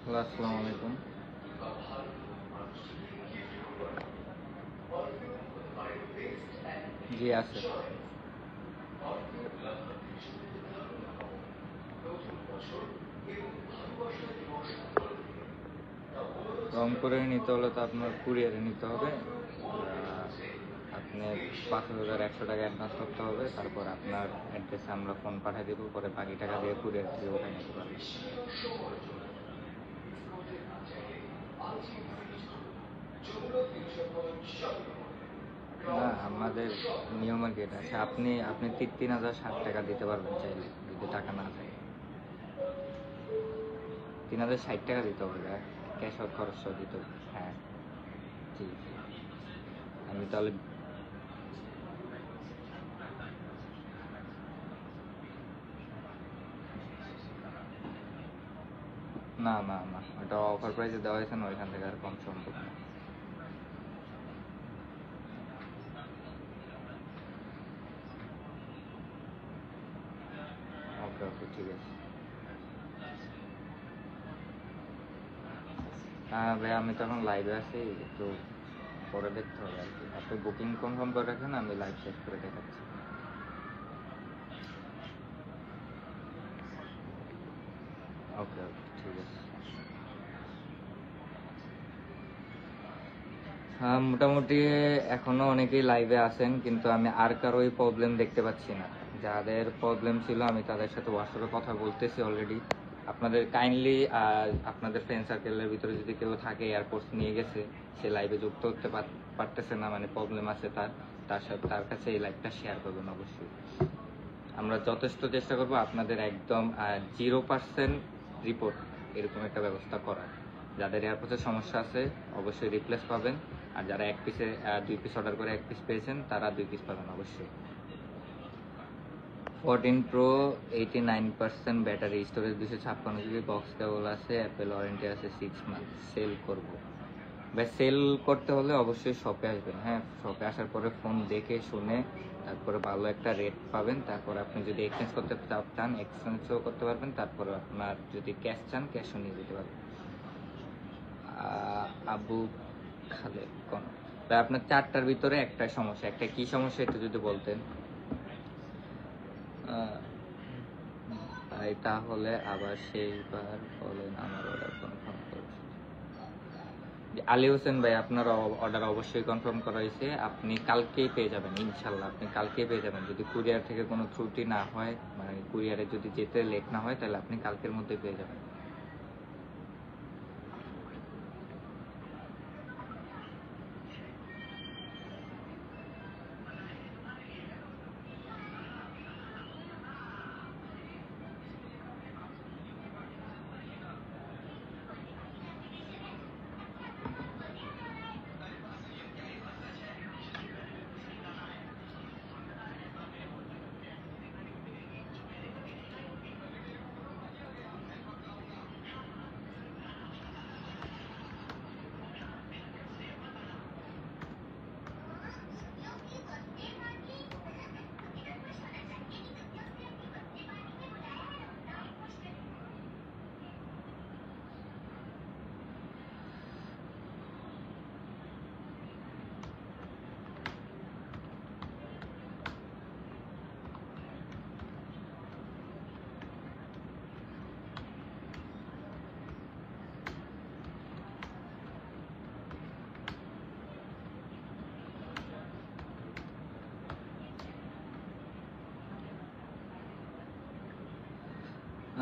হ্যালো, আসসালামু আলাইকুম। জি আছে। রংপুরে নিতে হলে তো আপনার কুরিয়ারে নিতে হবে। আপনি 5,100 টাকা অ্যাডভান্স করতে হবে, তারপর আপনার অ্যাড্রেসে আমরা ফোন পাঠিয়ে দেবো, পরে বাকি টাকা দিয়ে কুরিয়ার থেকে উঠে নিতে পারবেন। না, আমাদের নিয়ম আর কি এটা। আচ্ছা, আপনি 3,060 টাকা দিতে পারবেন চাইলে, যদি টাকা না থাকে 3,060 টাকা দিতে হবে, ক্যাশ আউট খরচ সহ দিতে হবে। হ্যাঁ জি জি। আমি তাহলে না না না, ওটা অফার প্রাইসে দেওয়া হয়েছে না, ওইখান থেকে আর কম সম্ভব না। ওকে ওকে, ঠিক আছে। হ্যাঁ ভাই, আমি তো এখন লাইভে আছি, একটু পরে দেখতে হবে আর কি। আপনি বুকিং কনফার্ম করে রাখেন, আমি লাইভ শেষ করে দেখাচ্ছি। ওকে ওকে, ঠিক আছে। হ্যাঁ, মোটামুটি এখনো অনেকেই লাইভে আছেন, কিন্তু আমি আর কারোই প্রবলেম দেখতে পাচ্ছি না। যাদের প্রবলেম ছিল আমি তাদের সাথে হোয়াটসঅ্যাপে কথা বলতেছি অলরেডি। আপনাদের কাইন্ডলি আপনাদের ফ্রেন্ড সার্কেলের ভিতরে যদি কেউ থাকে এয়ারপোর্টস নিয়ে গেছে, সে লাইভে যুক্ত হতে পারতেছে না, মানে প্রবলেম আছে তার সাথে তার কাছে এই লাইভটা শেয়ার করবেন অবশ্যই। আমরা যথেষ্ট চেষ্টা করব আপনাদের একদম 0% রিপোর্ট এরকম একটা ব্যবস্থা করার। যাদের এয়ারপোর্টে সমস্যা আছে অবশ্যই রিপ্লেস পাবেন, আর যারা 2 পিস অর্ডার করে 1 পিস পেয়েছেন তারা 2 পিস পাবেন অবশ্যই। 14 Pro 89% battery, storage 256 GB, box কেবল আছে, অ্যাপেল ওয়ারেন্টি আছে 6 মান্থ। সেল করব ভাই, সেল করতে হলে অবশ্যই শপে আসবেন। হ্যাঁ, শপে আসার পরে ফোন দেখে শুনে তারপরে ভালো একটা রেট পাবেন। তারপর আপনি যদি এক্সচেঞ্জ করতে চান এক্সচেঞ্জও করতে পারবেন। তারপর আপনার যদি ক্যাশ চান ক্যাশও নিয়ে যেতে পারবেন। আবু খালেদ কোন ভাই, আপনার 4টার ভিতরে একটাই সমস্যা। একটা কি সমস্যা এটা যদি বলতেন ভাই, তাহলে আবার সেইবার বলেন আমার অর্ডার কনফার্ম করেছি। আলী হোসেন ভাই, আপনার অর্ডার অবশ্যই কনফার্ম করা হয়েছে, আপনি কালকেই পেয়ে যাবেন ইনশাল্লাহ। আপনি কালকেই পেয়ে যাবেন, যদি কুরিয়ার থেকে কোনো ত্রুটি না হয়, মানে কুরিয়ারে যদি যেতে লেট না হয়, তাহলে আপনি কালকের মধ্যে পেয়ে যাবেন।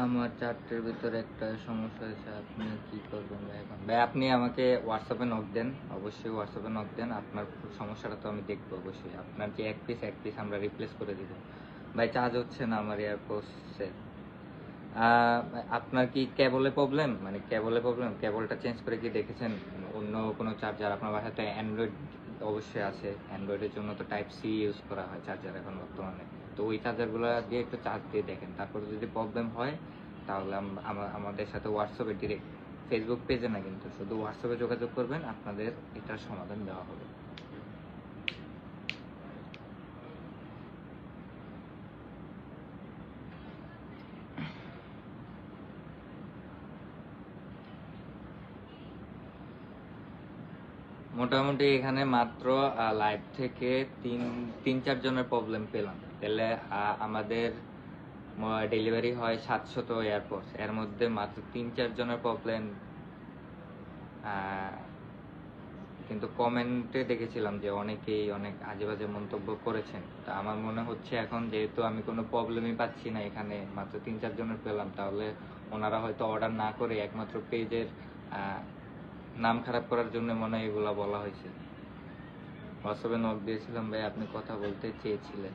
আমার 4টের ভিতরে একটা সমস্যা হয়েছে, আপনি কি করবেন ভাই এখন? ভাই আপনি আমাকে হোয়াটসঅ্যাপে নক দেন, অবশ্যই হোয়াটসঅ্যাপে নক দেন। আপনার সমস্যাটা তো আমি দেখবো অবশ্যই। আপনার যে এক পিস আমরা রিপ্লেস করে দিব। ভাই চার্জ হচ্ছে না আমার এয়ারপোর্টসে। আপনার কি কেবলে প্রবলেম, মানে কেবলে প্রবলেম? কেবলটা চেঞ্জ করে কি দেখেছেন অন্য কোনো চার্জার? আপনার বাসাতে অ্যান্ড্রয়েড অবশ্যই আছে, অ্যান্ড্রয়েডের জন্য তো টাইপ সি ইউজ করা হয় চার্জার এখন বর্তমানে। তো ওই চার্জারগুলো দিয়ে একটু চার্জ দিয়ে দেখেন, তারপরে যদি প্রবলেম হয় তাহলে আমাদের সাথে হোয়াটসঅ্যাপে ডিরেক্ট, ফেসবুক পেজে না কিন্তু, শুধু হোয়াটসঅ্যাপে যোগাযোগ করবেন, আপনাদের এটার সমাধান দেওয়া হবে। মোটামুটি এখানে মাত্র লাইভ থেকে তিন চার জনের প্রবলেম পেলাম। তাহলে আমাদের ডেলিভারি হয় 700 এয়ারপোর্টস, এর মধ্যে মাত্র 3-4 জনের প্রবলেম। কিন্তু কমেন্টে দেখেছিলাম যে অনেকেই অনেক আজে বাজে মন্তব্য করেছেন। তা আমার মনে হচ্ছে এখন যেহেতু আমি কোনো প্রবলেমই পাচ্ছি না, এখানে মাত্র 3-4 জনের পেলাম, তাহলে ওনারা হয়তো অর্ডার না করে একমাত্র পেজের নাম খারাপ করার জন্য মনে হয় এগুলা বলা হয়েছে। হোয়াটসঅ্যাপে নক দিয়েছিলাম ভাই, আপনি কথা বলতে চেয়েছিলেন।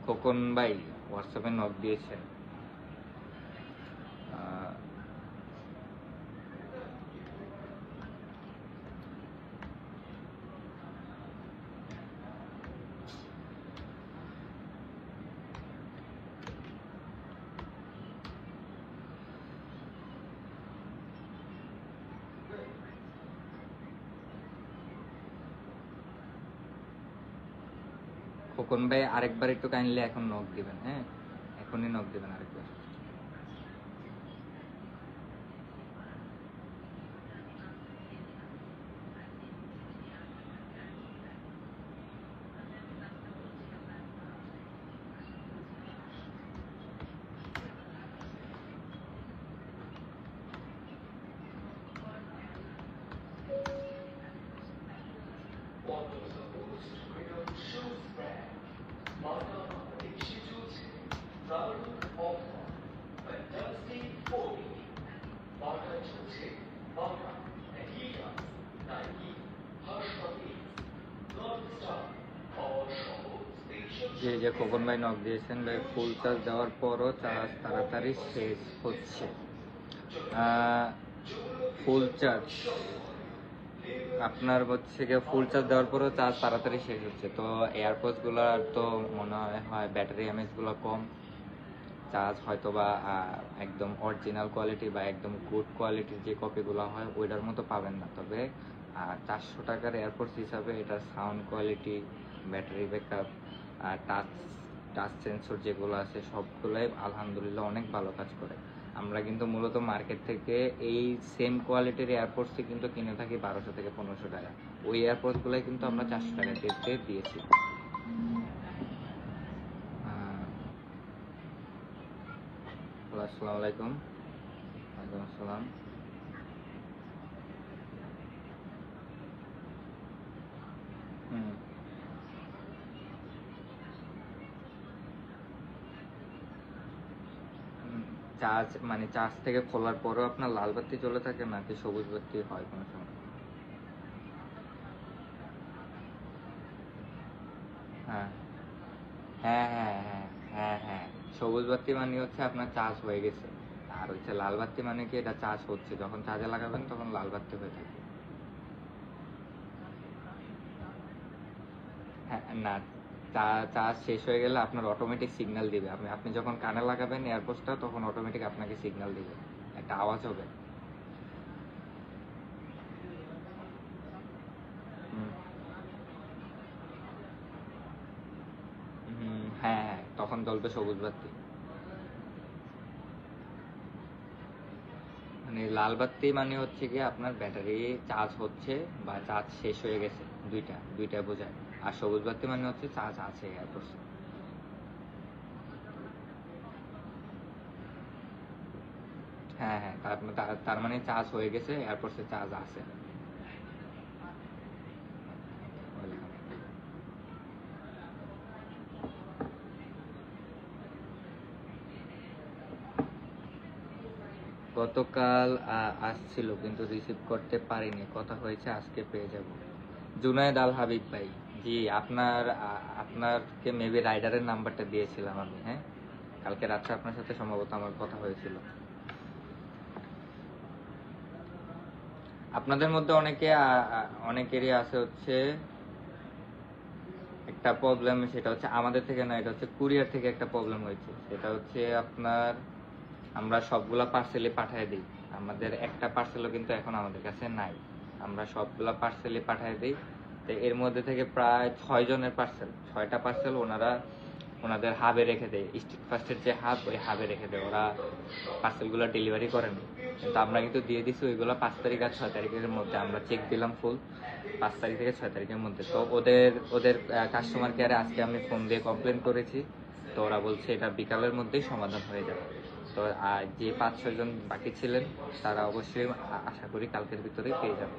খোকন ভাই হোয়াটসঅ্যাপে নক দিয়েছেন। খোকন ভাই আরেকবার একটু কাইন্ডলি এখন নক দিবেন, হ্যাঁ এখনই নক দিবেন আরেকবার। যে খোকন ভাই নক দিয়েছেন ভাই, ফুল চার্জ দেওয়ার পরও চার্জ তাড়াতাড়ি শেষ হচ্ছে। ফুল চার্জ আপনার হচ্ছে গিয়ে ফুল চার্জ দেওয়ার পরও চার্জ তাড়াতাড়ি শেষ হচ্ছে, তো এয়ারপোর্টসগুলোর তো মনে হয় ব্যাটারি এমএচগুলো কম, চার্জ হয়তো বা একদম অরিজিনাল কোয়ালিটি বা একদম গুড কোয়ালিটির যে কপিগুলো হয় ওইটার মতো পাবেন না। তবে 400 টাকার এয়ারপোর্টস হিসাবে এটার sound quality, battery backup, touch touch sensor যেগুলো আছে সবগুলোই আলহামদুলিল্লাহ অনেক ভালো কাজ করে। আমরা কিন্তু মূলত মার্কেট থেকে এই সেম কোয়ালিটির এয়ারপোর্টসই কিন্তু কিনে থাকি 1200 থেকে 1500 টাকা। ওই এয়ারপোর্টসগুলোই কিন্তু আমরা 400 টাকা দিয়েছি। আসসালামু আলাইকুম। ওয়ালাইকুম আসসালাম। চার্জ মানে চার্জ থেকে খোলার পরেও আপনার লাল বাতি জ্বলে থাকে নাকি সবুজ বাতি হয় কোনো সময়? হ্যাঁ হ্যাঁ হ্যাঁ হ্যাঁ হ্যাঁ হ্যাঁ, সবুজ বাতি মানে হচ্ছে আপনার চার্জ হয়ে গেছে, আর হচ্ছে লাল বাতি মানে কি এটা চার্জ হচ্ছে, যখন চার্জে লাগাবেন তখন লাল বাতি হয়ে থাকে। হ্যাঁ না, চার্জ শেষ হয়ে গেলে আপনার অটোমেটিক সিগন্যাল দিবে। আপনি যখন কানে লাগাবেন এয়ারপোর্টসটা তখন অটোমেটিক আপনাকে সিগন্যাল দিবে, একটা আওয়াজ হবে। হ্যাঁ হ্যাঁ, তখন জ্বলবে সবুজ বাতি। মানে লাল বাতি মানে হচ্ছে কি আপনার ব্যাটারি চার্জ হচ্ছে বা চার্জ শেষ হয়ে গেছে, দুইটা বোঝায়। আর সবুজ বাতি মানে হচ্ছে চার্জ আছে এয়ারপোর্টসে। হ্যাঁ হ্যাঁ, তার মানে চার্জ হয়ে গেছে, এয়ারপোর্টসে চার্জ আছে। গতকাল আসছিল কিন্তু রিসিভ করতে পারিনি, কথা হয়েছে আজকে পেয়ে যাব। জুনায়েদ আল হাবিব ভাই, জি আপনারকে মেবি রাইডারের নাম্বারটা দিয়েছিলাম আমি, হ্যাঁ কালকে রাত্রে আপনার সাথে সম্ভবত আমার কথা হয়েছিল। আপনাদের মধ্যে অনেকেরই আছে হচ্ছে একটা প্রবলেম, সেটা হচ্ছে আমাদের থেকে না, এটা হচ্ছে কুরিয়ার থেকে একটা প্রবলেম হয়েছে। সেটা হচ্ছে আপনার আমরা সবগুলা পার্সেলই পাঠিয়ে দিই, আমাদের একটা পার্সেলও কিন্তু এখন আমাদের কাছে নাই। আমরা সবগুলা পার্সেলই পাঠিয়ে দিই, তো এর মধ্যে থেকে প্রায় 6 জনের পার্সেল, 6টা পার্সেল ওনারা ওনাদের হাবে রেখে দেয়, স্ট্রিট ফাস্টের যে হাব, ওই হাবে রেখে দেয়, ওরা পার্সেলগুলো ডেলিভারি করেন। কিন্তু আমরা কিন্তু দিয়ে দিছি ওইগুলো 5 তারিখ আর 6 তারিখের মধ্যে। আমরা চেক দিলাম ফুল 5 তারিখ থেকে 6 তারিখের মধ্যে। তো ওদের কাস্টমার কেয়ারে আজকে আমি ফোন দিয়ে কমপ্লেন করেছি, তো ওরা বলছে এটা বিকালের মধ্যেই সমাধান হয়ে যাবে। তো আর যে 5-6 জন বাকি ছিলেন তারা অবশ্যই আশা করি কালকের ভিতরেই পেয়ে যাবে।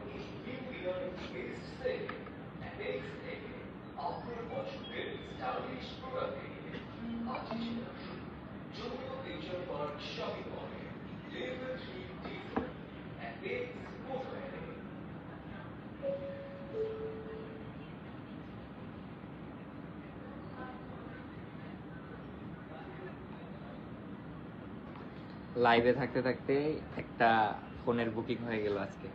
লাইভে থাকতে থাকতে একটা ফোনের বুকিং হয়ে গেল আজকে।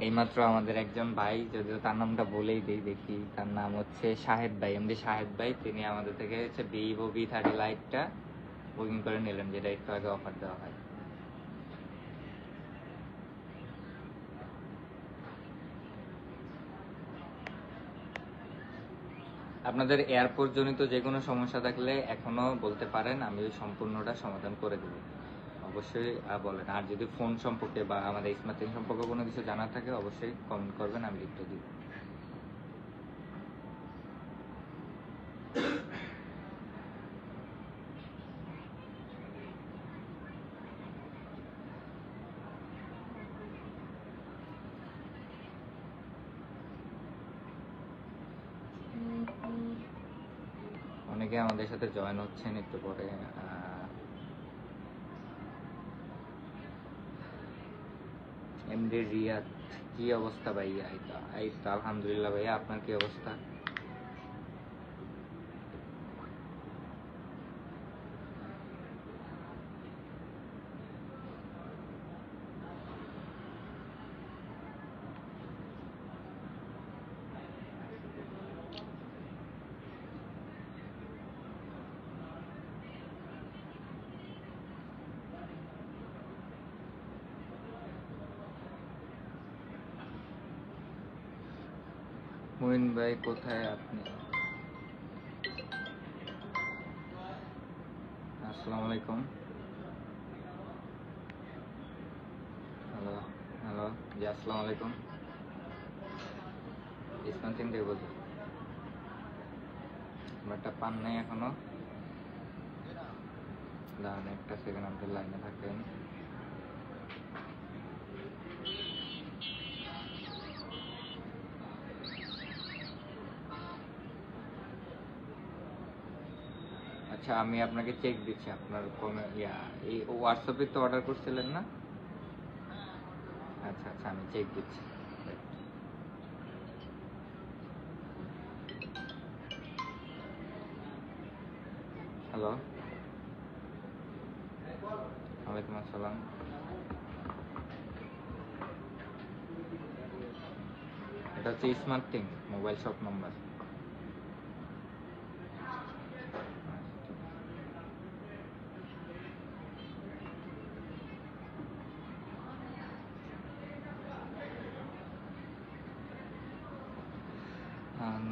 এইমাত্র আমাদের একজন ভাই, যদিও তার নামটা বলেই দেই, দেখি তার নাম হচ্ছে শাহেদ ভাই, এমডি শাহেদ ভাই, তিনি আমাদের থেকে হচ্ছে ভিভো V30 লাইটটা বুকিং করে নিলেন, যেটা একটু আগে অফার দেওয়া হয়। আপনাদের এয়ারপোর্ট জনিত যে কোনো সমস্যা থাকলে এখনো বলতে পারেন, আমি ওই সম্পূর্ণটা সমাধান করে দেবো। অবশ্যই বলেন। আর যদি ফোন সম্পর্কে বা আমাদের স্মার্ট সম্পর্কে কোনো কিছু জানার থাকে অবশ্যই কমেন্ট করবেন, আমি লিখতে দিব। অনেকে আমাদের সাথে জয়েন হচ্ছেন একটু পরে। এমডি রিয়াদ, কি অবস্থা ভাইয়া? এই তো আলহামদুলিল্লাহ ভাইয়া, আপনার কি অবস্থা? মুইন ভাই কোথায় আপনি? আসসালামু আলাইকুম। হ্যালো হ্যালো, জি আসসালামু আলাইকুম। ইসমান সিং থেকে বলছি। নাম্বারটা পান নাই এখনো? দাঁড়ান একটা সেকেন্ড, আমাদের লাইনে থাকেন। আচ্ছা, আমি আপনাকে চেক দিচ্ছি আপনার কোন এই হোয়াটসঅ্যাপে তো অর্ডার করছিলেন না? আচ্ছা আচ্ছা, আমি চেক দিচ্ছি। হ্যালো, ওয়ালাইকুম আসসালাম। এটা হচ্ছে স্মার্ট টিং mobile shop number.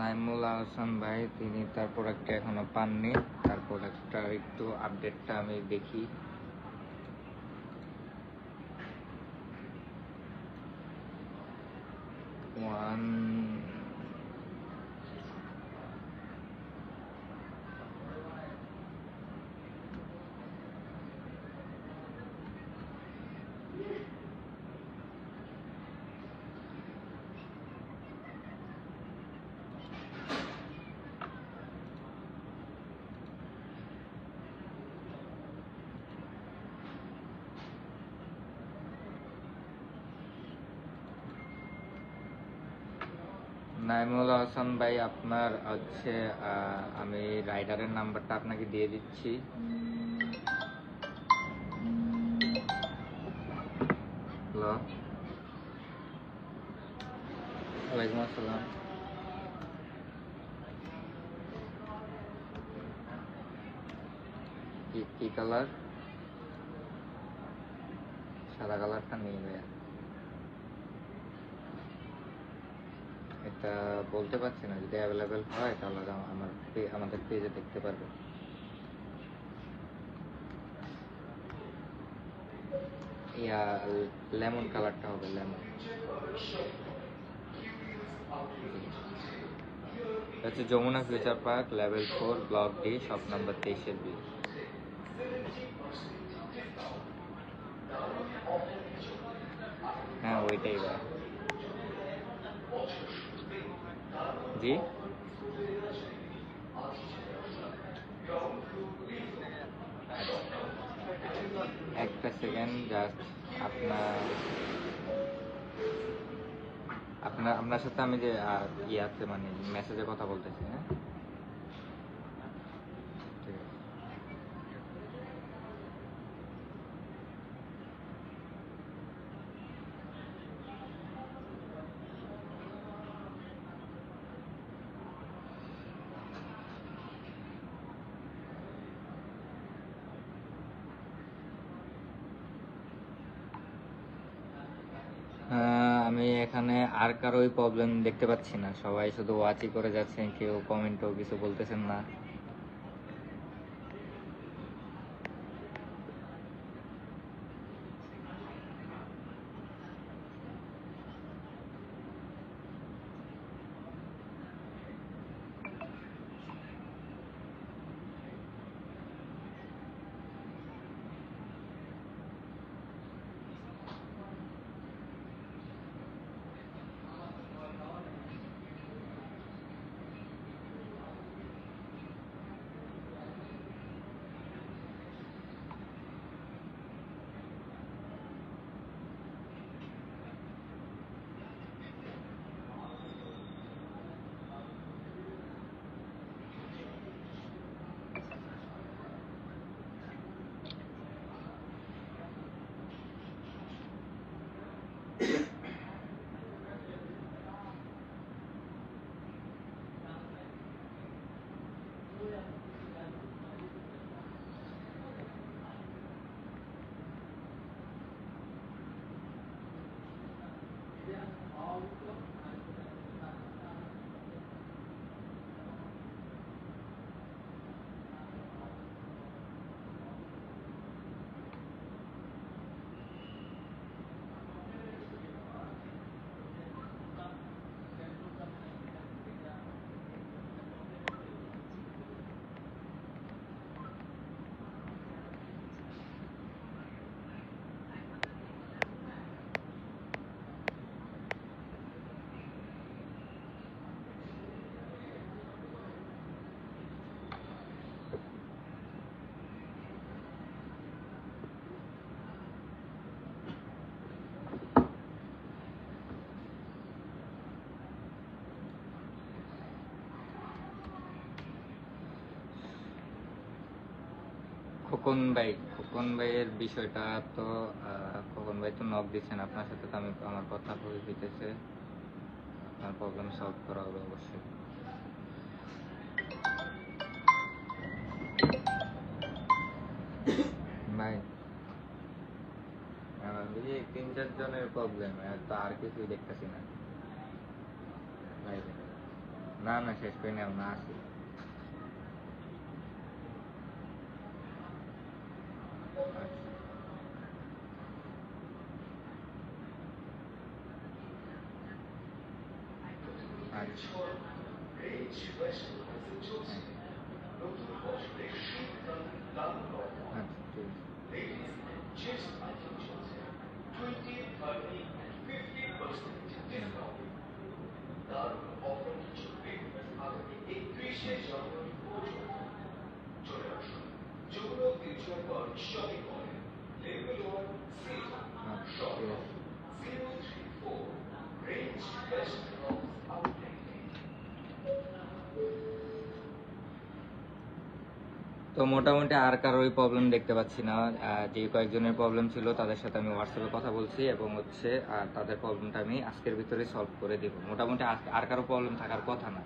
Naimul Ahsan ভাই, তিনি তার প্রোডাক্টটা এখনো পাননি। তার প্রোডাক্টটা একটু আপডেটটা আমি দেখি। ওয়ান নাইমুল হাসান ভাই, আপনার হচ্ছে আমি রাইডারের নাম্বারটা আপনাকে দিয়ে দিচ্ছি। হ্যালো, ওয়ালাইকুম আসসালাম। কি কালার? সাদা কালারটা নেই ভাইয়া, এটা বলতে পারছি না। যদি অ্যাভেলেবেল হয় তাহলে আমাদের পেজে দেখতে পারবে। ইয়া, লেমন কালারটা হবে, লেমন। হচ্ছে Jamuna future park, level 4, block D, shop number 23-এর বি। হ্যাঁ, ওইটাই ভাই। জি, একটা সেকেন্ড জাস্ট। আপনার আপনার আপনার সাথে আমি যে ইয়াতে মানে মেসেজে কথা বলতেছি। হ্যাঁ, ঠিক আছে। আমি এখানে আর কারোই প্রবলেম দেখতে পাচ্ছি না, সবাই শুধু ওয়াচই করে যাচ্ছেন, কেউ কমেন্টও কিছু বলতেছেন না। খোকন ভাইয়ের বিষয়টা তো খোকন ভাই তো নক দিচ্ছেন, আপনার সাথে তো আমার কথা হয়ে দিতেছে। আপনার প্রবলেম সলভ করা হবে অবশ্যই ভাই। এই যে 3-4 জনের প্রবলেম, তো আর কিছুই দেখতেছি না ভাই। না না, শেষ করে নেও না, আসি। তো মোটামুটি আর কারোই প্রবলেম দেখতে পাচ্ছি না। যে কয়েকজনের প্রবলেম ছিল তাদের সাথে আমি হোয়াটসঅ্যাপে কথা বলছি এবং হচ্ছে তাদের প্রবলেমটা আমি আজকের ভিতরে সলভ করে দিব। মোটামুটি আর কারো প্রবলেম থাকার কথা না।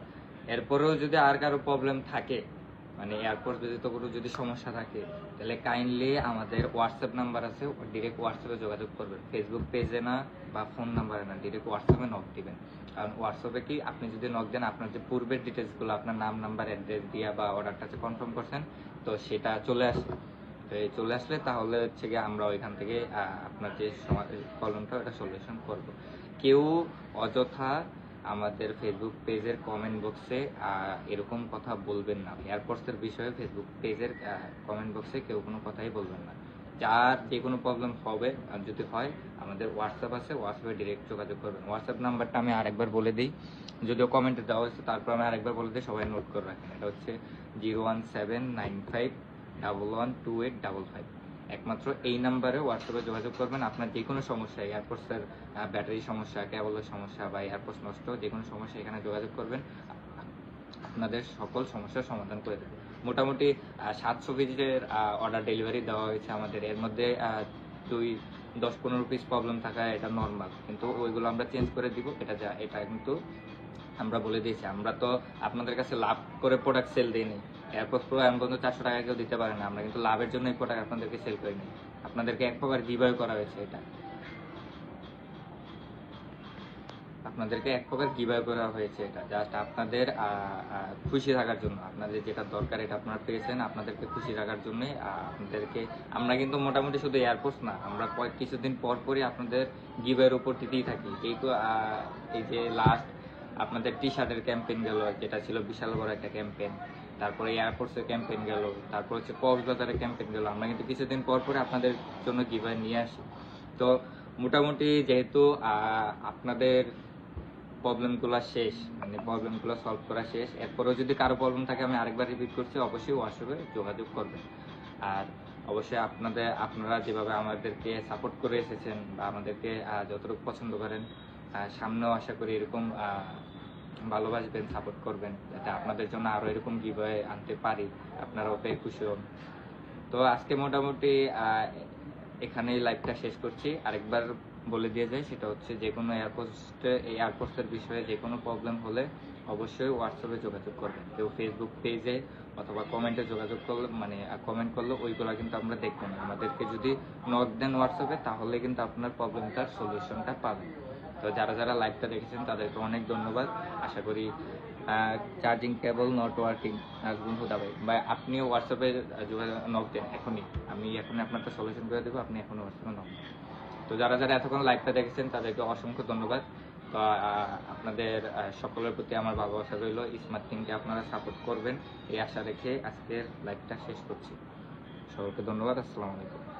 এরপরেও যদি আর কারো প্রবলেম থাকে, মানে এয়ারপোর্ট ব্যতীত কোনো যদি সমস্যা থাকে, তাহলে কাইন্ডলি আমাদের হোয়াটসঅ্যাপ নাম্বার আছে, ডিরেক্ট হোয়াটসঅ্যাপে যোগাযোগ করবেন। ফেসবুক পেজে না বা ফোন নাম্বারে না, ডিরেক্ট হোয়াটসঅ্যাপে নক দিবেন। কারণ হোয়াটসঅ্যাপে কি আপনি যদি নক দেন, আপনার যে পূর্বের ডিটেলসগুলো, আপনার নাম, নাম্বার, অ্যাড্রেস দিয়া বা অর্ডারটা যে কনফার্ম করছেন, তো সেটা চলে আসে। তো এই চলে আসলে তাহলে হচ্ছে গিয়ে আমরা ওইখান থেকে আপনার যে প্রবলেমটা ওটা সলিউশন করব। কেউ অযথা আমাদের ফেসবুক পেজের কমেন্ট বক্সে এরকম কথা বলবেন না। এয়ারপোর্টসের বিষয়ে ফেসবুক পেজের কমেন্ট বক্সে কেউ কোনো কথাই বলবেন না। যার যে কোনো প্রবলেম হবে, আর যদি হয় আমাদের হোয়াটসঅ্যাপ আছে, হোয়াটসঅ্যাপে ডিরেক্ট যোগাযোগ করবেন। হোয়াটসঅ্যাপ নাম্বারটা আমি আরেকবার বলে দিই, যদিও কমেন্টে দেওয়া হয়েছে, তারপর আমি আরেকবার বলে দিই, সবাই নোট করে রাখেন। এটা হচ্ছে 01795112855। একমাত্র এই নাম্বারে হোয়াটসঅ্যাপে যোগাযোগ করবেন। আপনার যে কোনো সমস্যা, এয়ারপোর্টসের ব্যাটারি সমস্যা, কেবলের সমস্যা বা এয়ারপোর্টস নষ্ট, যে কোনো সমস্যা এখানে যোগাযোগ করবেন, আপনাদের সকল সমস্যার সমাধান করে দেবে। মোটামুটি 700 পিসের অর্ডার ডেলিভারি দেওয়া হয়েছে আমাদের। এর মধ্যে 10-15 পিস প্রবলেম থাকা এটা নর্মাল, কিন্তু ওইগুলো আমরা চেঞ্জ করে দিব। এটা কিন্তু আমরা বলে দিয়েছি। আমরা তো আপনাদের কাছে লাভ করে প্রোডাক্ট সেল দিইনি। এয়ারপোর্ট প্রো এমন পর্যন্ত 400 টাকা কেউ দিতে পারে না। আমরা কিন্তু লাভের জন্য এই প্রোডাক্ট আপনাদেরকে সেল করিনি। আপনাদেরকে এক প্রকার গিভঅ্যাওয়ে করা হয়েছে। এটা আপনাদেরকে এক প্রকার গিভঅ্যাওয়ে করা হয়েছে। এটা জাস্ট আপনাদের খুশি থাকার জন্য। আপনাদের যেটা দরকার এটা আপনারা পেয়েছেন, আপনাদেরকে খুশি রাখার জন্য আপনাদেরকে আমরা কিন্তু মোটামুটি শুধু এয়ারপোর্টস না, আমরা কিছুদিন পর পরই আপনাদের গিভঅ্যাওয়ের উপর দিতেই থাকি। যেহেতু এই যে লাস্ট আপনাদের টি শার্টের ক্যাম্পেইন গেল, যেটা ছিল বিশাল বড় একটা ক্যাম্পেইন, তারপরে এয়ারপোর্টসের ক্যাম্পেইন গেল, তারপর হচ্ছে কক্সবাজারের ক্যাম্পেইন গেল, আমরা কিন্তু কিছুদিন পর পরে আপনাদের জন্য গিভঅ্যাওয়ে নিয়ে আসি। তো মোটামুটি যেহেতু আপনাদের প্রবলেমগুলো শেষ, মানে প্রবলেমগুলো সলভ করা শেষ, এরপরেও যদি কারো প্রবলেম থাকে, আমি আরেকবার রিপিট করছি, অবশ্যই হোয়াটসঅ্যাপে যোগাযোগ করবেন। আর অবশ্যই আপনারা যেভাবে আমাদেরকে সাপোর্ট করে এসেছেন বা আমাদেরকে যতটুকু পছন্দ করেন, সামনেও আশা করি এরকম ভালোবাসবেন, সাপোর্ট করবেন, যাতে আপনাদের জন্য আরও এরকম গিভঅ্যাওয়ে আনতে পারি, আপনারাও পেয়ে খুশি হন। তো আজকে মোটামুটি এখানেই লাইভটা শেষ করছি। আরেকবার বলে দিয়ে যায়, সেটা হচ্ছে যে কোনো এয়ারপোর্টসের বিষয়ে যে কোনো প্রবলেম হলে অবশ্যই হোয়াটসঅ্যাপে যোগাযোগ করবেন। কেউ ফেসবুক পেজে অথবা কমেন্টে যোগাযোগ করলে, মানে কমেন্ট করলে ওইগুলো কিন্তু আমরা দেখবো না। আমাদেরকে যদি নক দেন হোয়াটসঅ্যাপে, তাহলে কিন্তু আপনার প্রবলেমটার সলিউশনটা পাবেন। তো যারা লাইভটা দেখেছেন তাদেরকে অনেক ধন্যবাদ। আশা করি charging cable not working Nazmul Huda ভাই, আপনিও হোয়াটসঅ্যাপে নক দেন এখনই। আমি এখনই আপনারটা সলিউশন করে দেবো, আপনি এখনই হোয়াটসঅ্যাপে নক দেন। তো যারা এতক্ষণ লাইভটা দেখেছেন তাদেরকে অসংখ্য ধন্যবাদ। তো আপনাদের সকলের প্রতি আমার ভালোবাসা রইল। স্মার্ট টিমকে আপনারা সাপোর্ট করবেন এই আশা রেখে আজকের লাইভটা শেষ করছি। সকলকে ধন্যবাদ। আসসালামু আলাইকুম।